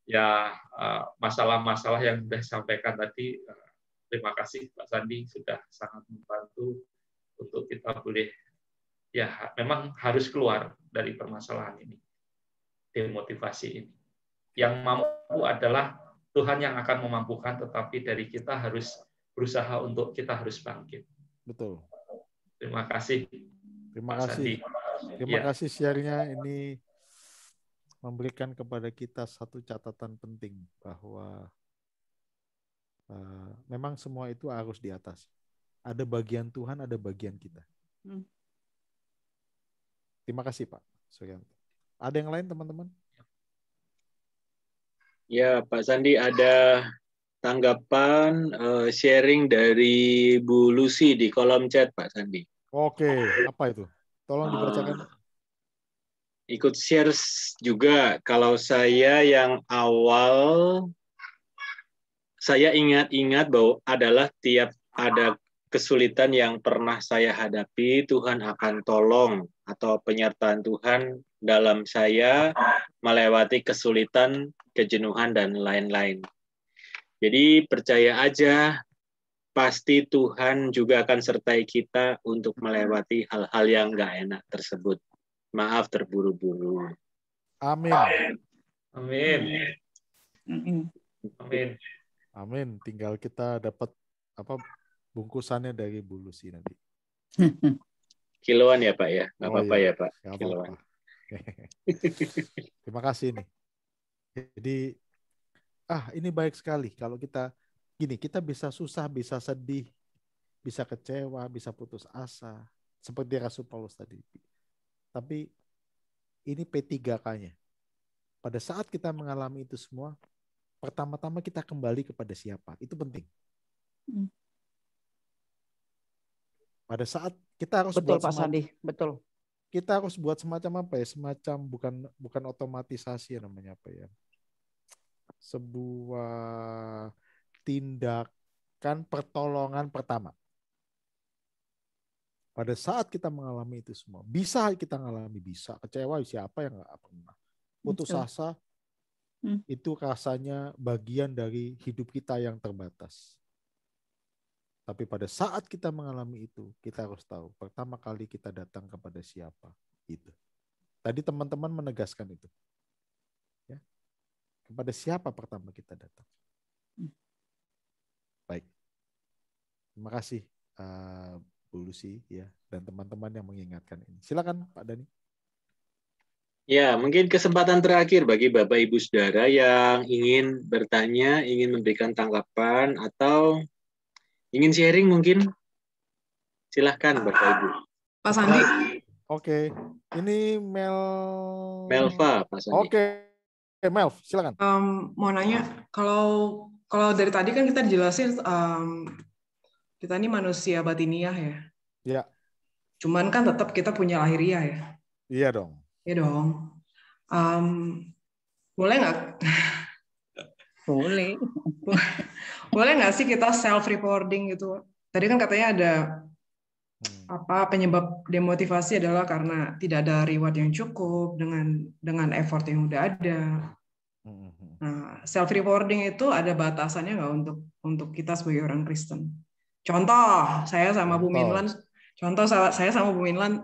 Speaker 13: ya masalah-masalah yang sudah disampaikan tadi, terima kasih Pak Sandi sudah sangat membantu untuk kita boleh ya memang harus keluar dari permasalahan ini, demotivasi ini. Yang mampu adalah Tuhan yang akan memampukan, tetapi dari kita harus berusaha untuk kita harus bangkit.
Speaker 2: Betul.
Speaker 13: Terima kasih.
Speaker 2: Terima kasih. Terima kasih share-nya, ini memberikan kepada kita satu catatan penting bahwa memang semua itu harus di atas. Ada bagian Tuhan, ada bagian kita. Terima kasih Pak Suryanto. Ada yang lain teman-teman?
Speaker 4: Ya Pak Sandi, ada tanggapan sharing dari Bu Lucy di kolom chat, Pak Sandi.
Speaker 2: Oke, apa itu? Tolong dibacakan.
Speaker 4: Ikut share juga. Kalau saya yang awal, saya ingat-ingat bahwa adalah tiap ada kesulitan yang pernah saya hadapi, Tuhan akan tolong, atau penyertaan Tuhan dalam saya melewati kesulitan, kejenuhan, dan lain-lain. Jadi percaya aja, pasti Tuhan juga akan sertai kita untuk melewati hal-hal yang nggak enak tersebut. Maaf terburu-buru.
Speaker 2: Amin.
Speaker 13: Amin.
Speaker 2: Amin. Amin. Tinggal kita dapat apa bungkusannya dari Bu Lucy nanti.
Speaker 4: Kiloan ya Pak ya? Nggak apa-apa
Speaker 2: iya.
Speaker 4: ya Pak?
Speaker 2: Nggak
Speaker 4: Kiloan.
Speaker 2: Terima kasih nih. Jadi, ini baik sekali kalau kita gini, kita bisa susah, bisa sedih, bisa kecewa, bisa putus asa, seperti Rasul Paulus tadi. Tapi ini P3K-nya. Pada saat kita mengalami itu semua, pertama-tama kita kembali kepada siapa. Itu penting. Pada saat kita harus
Speaker 7: betul
Speaker 2: buat
Speaker 7: Pak Sandi, betul.
Speaker 2: Kita harus buat semacam apa ya? Semacam bukan otomatisasi ya namanya apa ya? Sebuah tindakan pertolongan pertama. Pada saat kita mengalami itu semua, bisa kita mengalami, bisa kecewa, siapa yang nggak pernah. Putus asa, itu rasanya bagian dari hidup kita yang terbatas. Tapi pada saat kita mengalami itu, kita harus tahu pertama kali kita datang kepada siapa. Gitu. Tadi teman-teman menegaskan itu. Ya. Kepada siapa pertama kita datang. Baik. Terima kasih Bu Lucy ya, dan teman-teman yang mengingatkan ini. Silakan Pak Dani.
Speaker 4: Ya, mungkin kesempatan terakhir bagi Bapak Ibu Saudara yang ingin bertanya, ingin memberikan tanggapan, atau ingin sharing mungkin. Silahkan Bapak Ibu.
Speaker 12: Pak Sandi.
Speaker 2: Oke, ini
Speaker 4: Melva, Pak Sandi.
Speaker 2: Oke, Melv, silakan.
Speaker 12: Mau nanya, kalau dari tadi kan kita dijelasin kita ini manusia batiniah ya.
Speaker 2: Iya.
Speaker 12: Cuman kan tetap kita punya lahiriah ya.
Speaker 2: Iya dong.
Speaker 12: Iya dong. Boleh nggak?
Speaker 3: Boleh.
Speaker 12: Boleh nggak sih kita self-reporting gitu? Tadi kan katanya ada penyebab demotivasi adalah karena tidak ada reward yang cukup dengan effort yang udah ada. Nah, self-reporting itu ada batasannya nggak untuk kita sebagai orang Kristen? Contoh, saya sama Bu Minlan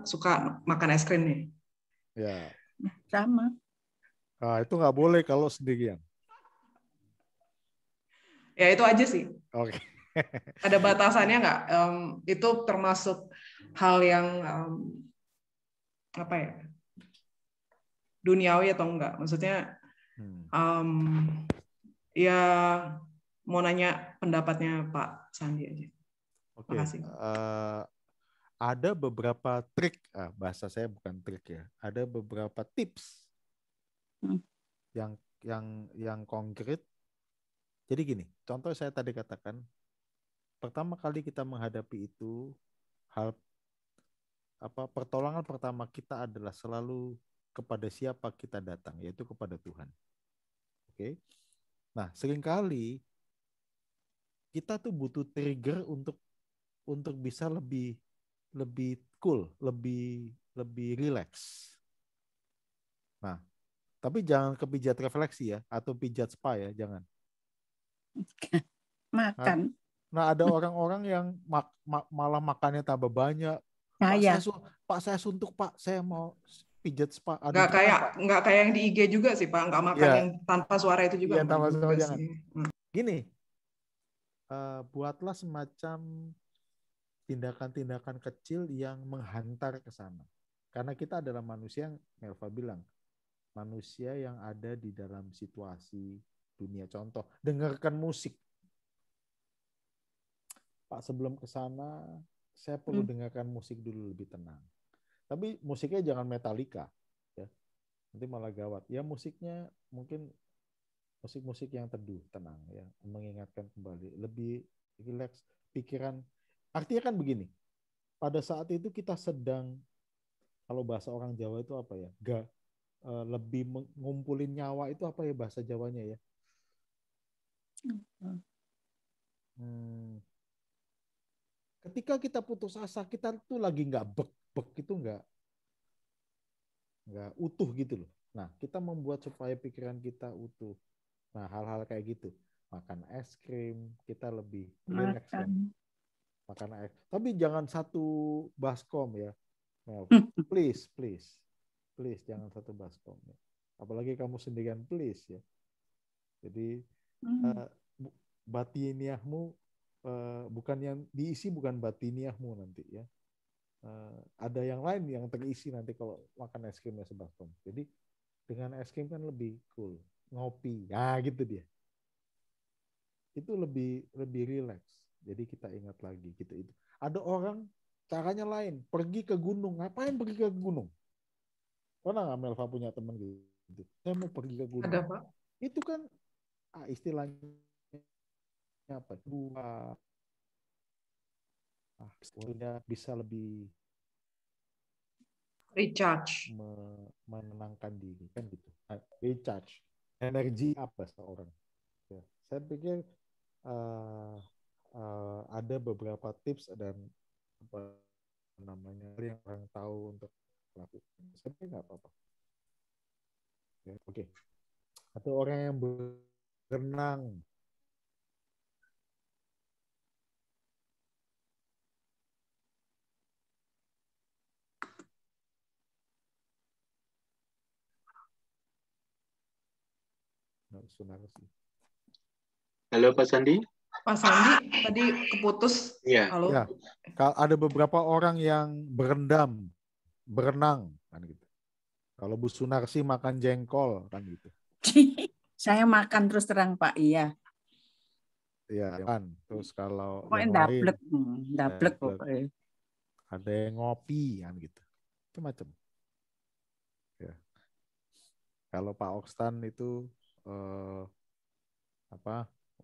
Speaker 12: suka makan es krim nih.
Speaker 2: Ya.
Speaker 3: Sama.
Speaker 2: Nah, itu nggak boleh kalau sendirian.
Speaker 12: Ya itu aja sih.
Speaker 2: Oke.
Speaker 12: Ada batasannya nggak? Itu termasuk hal yang apa ya? Duniawi atau enggak? Maksudnya ya mau nanya pendapatnya Pak Sandi aja.
Speaker 2: Oke.
Speaker 12: Makasih.
Speaker 2: Ada beberapa trik, bahasa saya bukan trik ya. Ada beberapa tips yang konkret. Jadi gini, contoh saya tadi katakan, pertama kali kita menghadapi itu, pertolongan pertama kita adalah selalu kepada siapa kita datang, yaitu kepada Tuhan. Oke. Nah, seringkali kita tuh butuh trigger untuk bisa lebih cool, lebih relax. Nah, tapi jangan kepijat refleksi ya, atau pijat spa ya, jangan.
Speaker 3: Makan.
Speaker 2: Nah, ada orang-orang yang malah makannya tambah banyak. Pak, saya suntuk Pak, saya mau pijat spa.
Speaker 12: Nggak kayak yang di IG juga sih Pak, nggak makan yang tanpa suara itu juga.
Speaker 2: Iya, tanpa suara jangan. Gini, buatlah semacam tindakan-tindakan kecil yang menghantar ke sana. Karena kita adalah manusia yang Melva bilang, manusia yang ada di dalam situasi dunia. Contoh, dengarkan musik. Pak, sebelum ke sana, saya perlu dengarkan musik dulu lebih tenang. Tapi musiknya jangan Metallica, ya. Nanti malah gawat. Ya musiknya mungkin musik-musik yang teduh, tenang, ya, mengingatkan kembali, lebih rileks pikiran. Artinya kan begini, pada saat itu kita sedang, kalau bahasa orang Jawa itu apa ya, lebih ngumpulin nyawa itu apa ya bahasa Jawanya ya? Ketika kita putus asa, kita tuh lagi nggak bek itu nggak utuh gitu loh. Nah, kita membuat supaya pikiran kita utuh. Nah, hal-hal kayak gitu, makan es krim, kita lebih relax kan. Makan es, tapi jangan satu baskom ya, Mel. Please jangan satu baskom ya. Apalagi kamu sendirian, please ya. Jadi batiniahmu bukan yang diisi, bukan batiniahmu nanti ya. Ada yang lain yang terisi nanti kalau makan es krimnya sebaskom. Jadi dengan es krim kan lebih cool, ngopi, ya gitu dia. Itu lebih relax. Jadi kita ingat lagi gitu itu. Ada orang caranya lain, pergi ke gunung. Ngapain pergi ke gunung? Pernah nggak Melva punya teman gitu? Saya mau pergi ke gunung.
Speaker 12: Ada, Pak.
Speaker 2: Itu kan istilahnya apa? Bisa lebih
Speaker 12: recharge,
Speaker 2: menenangkan diri kan gitu. Recharge, energi apa seorang? Ya, saya pikir ada beberapa tips dan apa namanya yang orang tahu untuk lakukan. Saya pikir nggak apa-apa. Ya, oke. Atau orang yang berenang.
Speaker 4: Halo Pak Sandi.
Speaker 12: Pak Sandi tadi keputus.
Speaker 4: Iya.
Speaker 12: Halo.
Speaker 2: Ya, ada beberapa orang yang berenang kan gitu. Kalau Bu Sunarsi makan jengkol kan gitu.
Speaker 3: Saya makan terus terang Pak, iya.
Speaker 2: Iya kan. Terus kalau
Speaker 3: pokoknya
Speaker 2: yang lain
Speaker 3: dablek pokoknya.
Speaker 2: Ada yang ngopi kan gitu. Macam-macam. Ya. Kalau Pak Okstan itu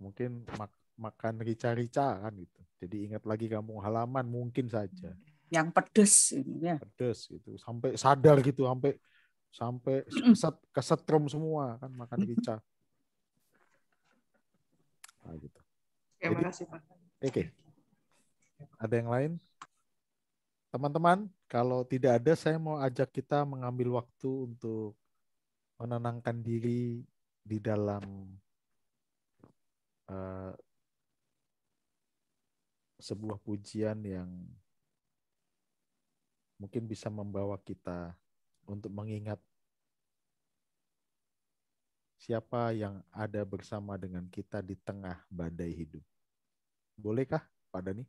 Speaker 2: mungkin makan rica-rica kan gitu. Jadi ingat lagi kampung halaman mungkin saja.
Speaker 3: Yang pedes ya.
Speaker 2: Pedes gitu. Sampai sadar gitu, sampai kesetrum semua kan makan rica. Nah, gitu.
Speaker 12: Terima kasih Pak.
Speaker 2: Oke. Ada yang lain? Teman-teman, kalau tidak ada, saya mau ajak kita mengambil waktu untuk menenangkan diri di dalam sebuah pujian yang mungkin bisa membawa kita untuk mengingat siapa yang ada bersama dengan kita di tengah badai hidup. Bolehkah, Pak Dani?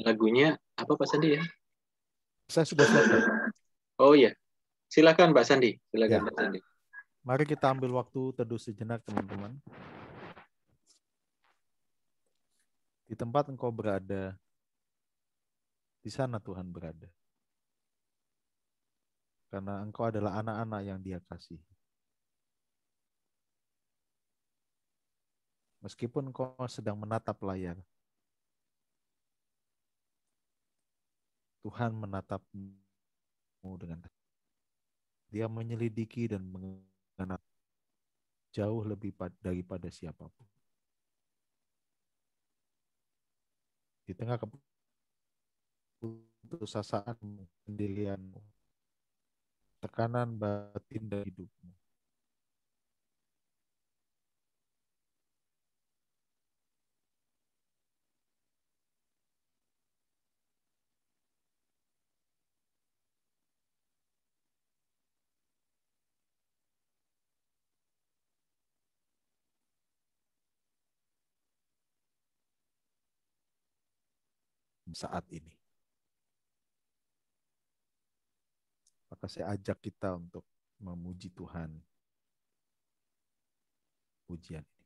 Speaker 4: Lagunya apa Pak Sandi ya?
Speaker 2: Saya sudah siapkan.
Speaker 4: Oh iya. Silakan Pak Sandi. Silakan
Speaker 2: ya.
Speaker 4: Pak Sandi.
Speaker 2: Mari kita ambil waktu teduh sejenak, teman-teman. Di tempat engkau berada, di sana Tuhan berada. Karena engkau adalah anak-anak yang Dia kasih. Meskipun engkau sedang menatap layar, Tuhan menatapmu dengan Dia menyelidiki dan mengenal jauh lebih daripada siapapun. Di tengah keputusasaan pendirianmu, tekanan batin dan hidupmu, saat ini. Maka saya ajak kita untuk memuji Tuhan. Pujian ini.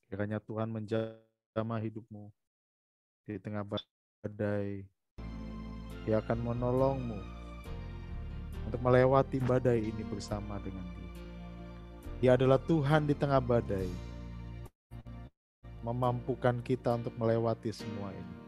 Speaker 2: Kiranya Tuhan menjamah hidupmu di tengah badai. Dia akan menolongmu untuk melewati badai ini bersama dengan Dia. Dia adalah Tuhan di tengah badai, memampukan kita untuk melewati semua ini.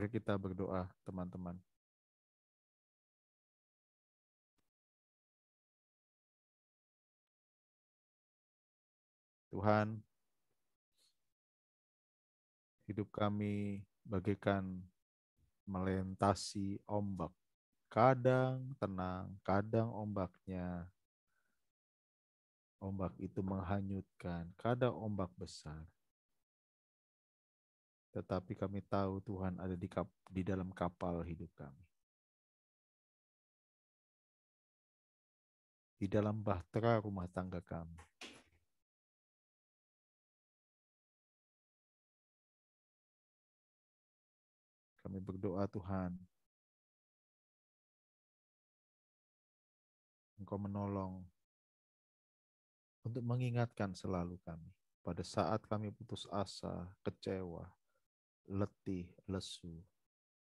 Speaker 2: Mari kita berdoa, teman-teman. Tuhan, hidup kami bagaikan melintasi ombak. Kadang tenang, kadang ombak itu menghanyutkan, kadang ombak besar. Tetapi kami tahu Tuhan ada di dalam kapal hidup kami. Di dalam bahtera rumah tangga kami. Kami berdoa Tuhan, Engkau menolong untuk mengingatkan selalu kami. Pada saat kami putus asa, kecewa, letih, lesu,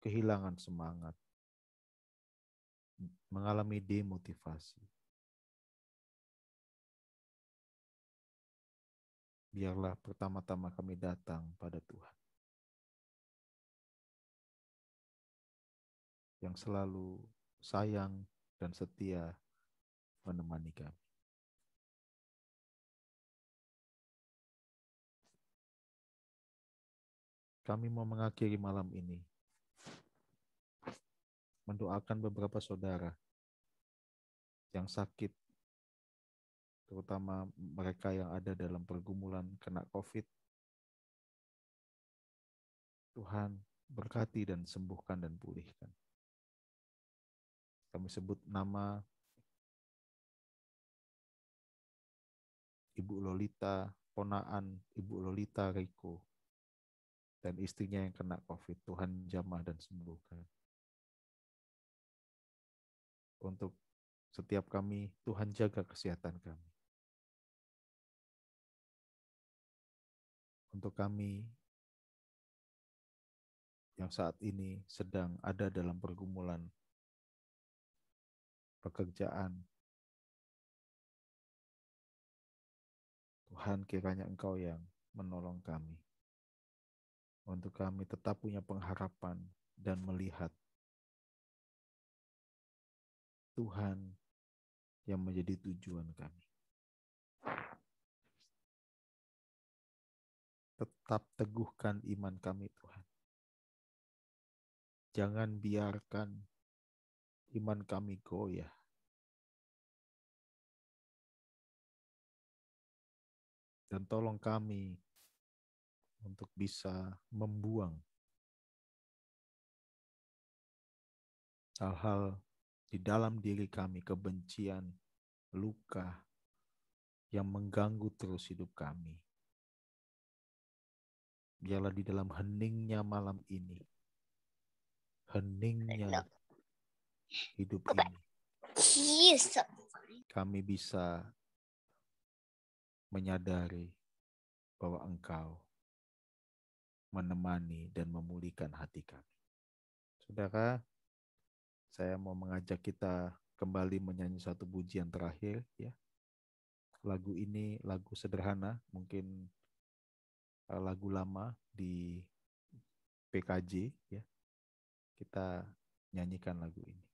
Speaker 2: kehilangan semangat, mengalami demotivasi. Biarlah pertama-tama kami datang pada Tuhan, yang selalu sayang dan setia menemani kami. Kami mau mengakhiri malam ini mendoakan beberapa saudara yang sakit, terutama mereka yang ada dalam pergumulan kena COVID. Tuhan, berkati dan sembuhkan dan pulihkan. Kami sebut nama Ibu Lolita, ponaan Ibu Lolita Riko, dan istrinya yang kena COVID. Tuhan jamah dan sembuhkan. Untuk setiap kami, Tuhan jaga kesehatan kami. Untuk kami yang saat ini sedang ada dalam pergumulan pekerjaan, Tuhan, kiranya Engkau yang menolong kami. Untuk kami tetap punya pengharapan dan melihat Tuhan yang menjadi tujuan kami. Tetap teguhkan iman kami, Tuhan. Jangan biarkan iman kami goyah. Dan tolong kami untuk bisa membuang hal-hal di dalam diri kami, kebencian, luka yang mengganggu terus hidup kami. Biarlah di dalam heningnya malam ini, heningnya hidup ini, kami bisa menyadari bahwa Engkau menemani dan memulihkan hati kami. Saudara, saya mau mengajak kita kembali menyanyi satu pujian terakhir, ya. Lagu ini lagu sederhana, mungkin lagu lama di PKJ, ya. Kita nyanyikan lagu ini.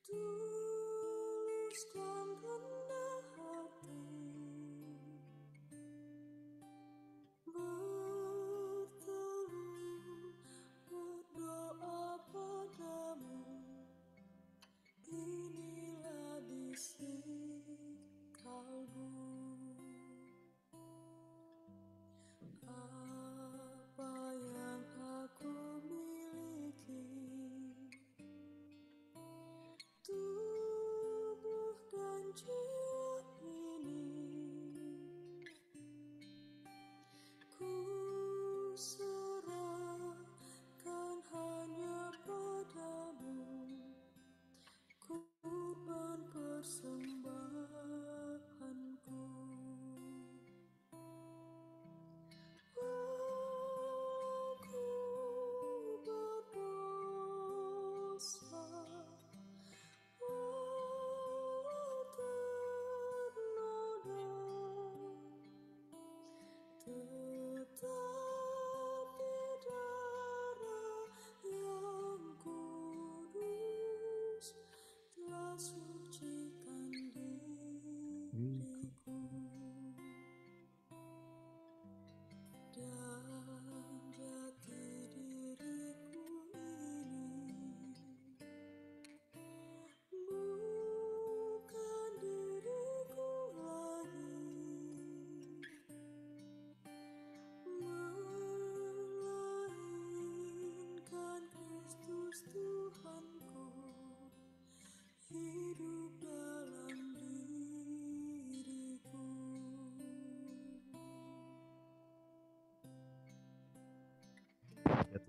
Speaker 14: Tuliskan rendah hati, berteduh, berdoa padamu. Inilah bisik kalbu. Apa yang aku miliki, tubuh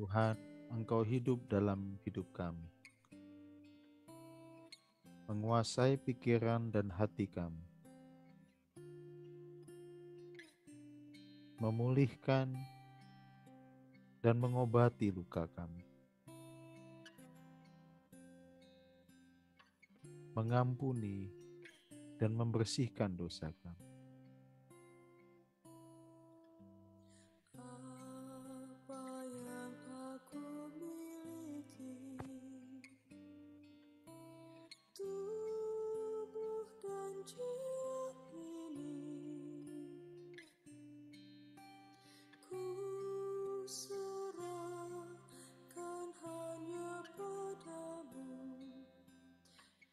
Speaker 2: Tuhan, Engkau hidup dalam hidup kami, menguasai pikiran dan hati kami, memulihkan dan mengobati luka kami, mengampuni dan membersihkan dosa kami.
Speaker 14: Apa yang aku miliki, tubuh dan jiwa ini, ku serahkan hanya padamu,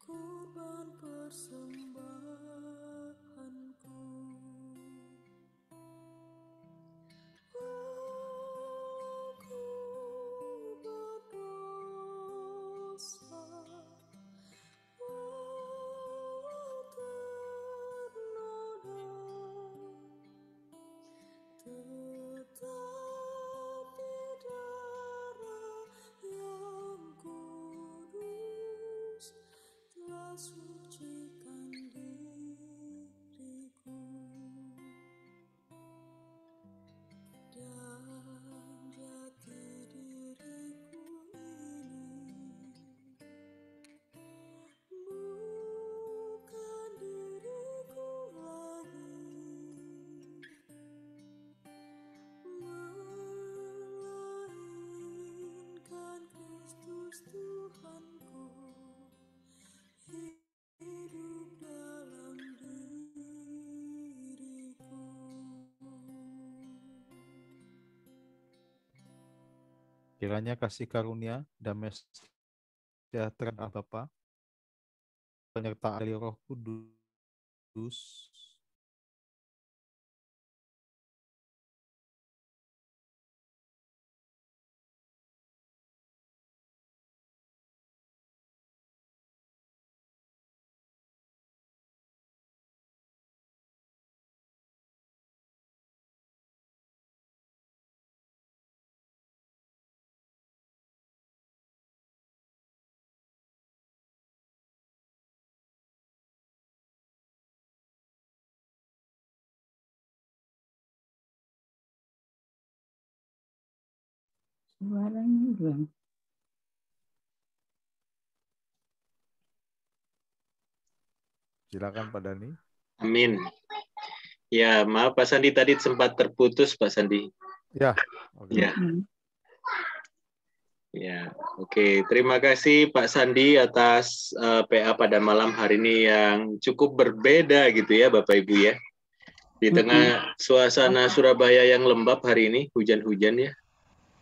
Speaker 14: kurban persembahanku. Aku berdosa, ternoda, tetapi darah yang kudus telah sucikan diriku. Dan jati diriku ini bukan diriku lagi, melainkan Kristus Tuhanku hidup dalam diriku.
Speaker 2: Kiranya kasih karunia, damai sejahtera Allah Bapa, penyertaan dari Roh Kudus,
Speaker 3: Suaranya hilang.
Speaker 2: silakan Pak Dhani.
Speaker 4: Amin. Ya, maaf Pak Sandi tadi sempat terputus Pak Sandi.
Speaker 2: Ya, oke.
Speaker 4: Ya. Ya, oke. Terima kasih Pak Sandi atas PA pada malam hari ini yang cukup berbeda gitu ya Bapak Ibu ya. Di tengah suasana Surabaya yang lembab hari ini, hujan-hujan ya.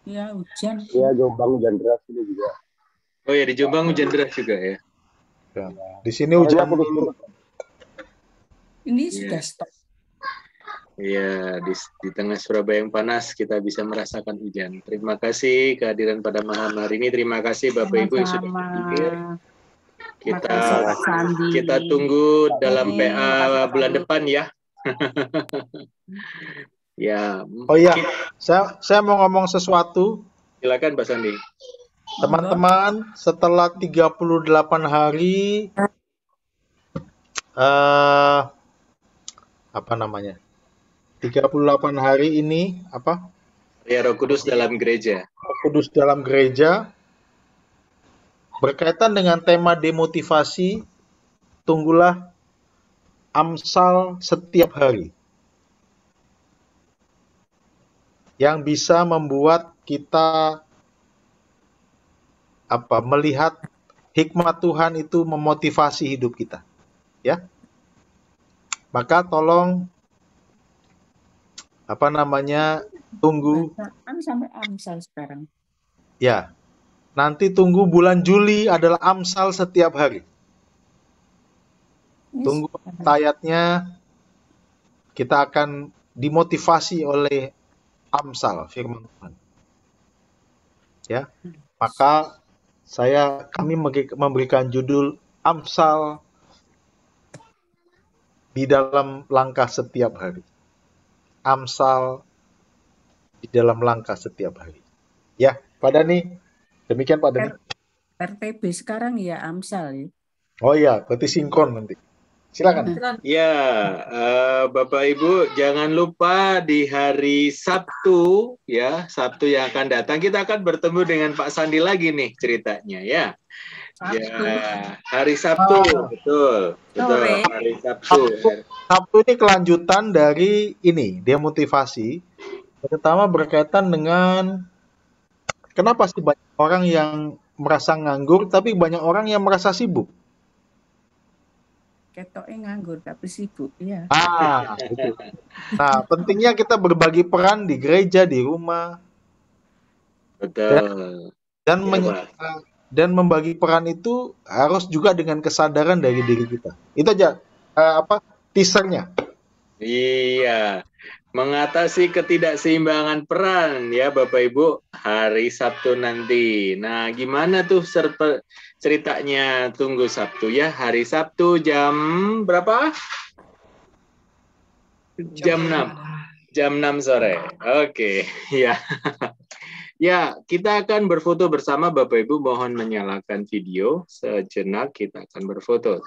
Speaker 3: Ya, hujan.
Speaker 11: Iya, Jombang hujan deras ini juga.
Speaker 4: Oh ya, di Jombang hujan deras juga ya.
Speaker 15: Ya. Di sini hujan dulu.
Speaker 3: Ini sudah stop.
Speaker 4: Iya, di tengah Surabaya yang panas kita bisa merasakan hujan. Terima kasih kehadiran pada malam hari ini. Terima kasih Bapak Ibu yang sudah berpikir. Kita tunggu dalam PA bulan depan ya. Ya.
Speaker 15: Oh iya, saya mau ngomong sesuatu.
Speaker 4: Silakan Pak Sandi.
Speaker 15: Teman-teman, setelah 38 hari apa namanya? 38 hari ini apa?
Speaker 4: Ya, Roh Kudus dalam gereja.
Speaker 15: Roh Kudus dalam gereja berkaitan dengan tema demotivasi, tunggulah Amsal setiap hari. Yang bisa membuat kita melihat hikmat Tuhan itu memotivasi hidup kita. Ya. Maka tolong tunggu
Speaker 3: sampai Amsal sekarang.
Speaker 15: ya. Nanti tunggu bulan Juli adalah Amsal setiap hari. Tunggu ayatnya, kita akan dimotivasi oleh Amsal, firman Tuhan. Ya. Maka kami memberikan judul Amsal di dalam langkah setiap hari. Amsal di dalam langkah setiap hari. Ya. Pak Dani. Demikian Pak Dani.
Speaker 3: RTB sekarang ya Amsal ya.
Speaker 15: Oh iya, berarti sinkron nanti. Silakan.
Speaker 4: Ya, Bapak Ibu jangan lupa di hari Sabtu ya, Sabtu yang akan datang kita akan bertemu dengan Pak Sandi lagi nih ceritanya ya. Ya, hari Sabtu, betul. Hari Sabtu.
Speaker 15: Sabtu ini kelanjutan dari ini, dia motivasi. Pertama berkaitan dengan kenapa sih banyak orang yang merasa nganggur, tapi banyak orang yang merasa sibuk.
Speaker 3: Ketoknya nganggur tapi sibuk ya.
Speaker 15: Gitu. Nah, pentingnya kita berbagi peran di gereja, di rumah.
Speaker 4: Betul.
Speaker 15: Dan membagi peran itu harus juga dengan kesadaran dari diri kita. Itu aja teasernya.
Speaker 4: Iya. Mengatasi ketidakseimbangan peran ya Bapak Ibu hari Sabtu nanti. Nah, gimana tuh ceritanya? Tunggu Sabtu ya. Hari Sabtu jam berapa? Jam 6. Jam 6 sore. Oke, ya. Ya, kita akan berfoto bersama Bapak Ibu. Mohon menyalakan video sejenak, kita akan berfoto.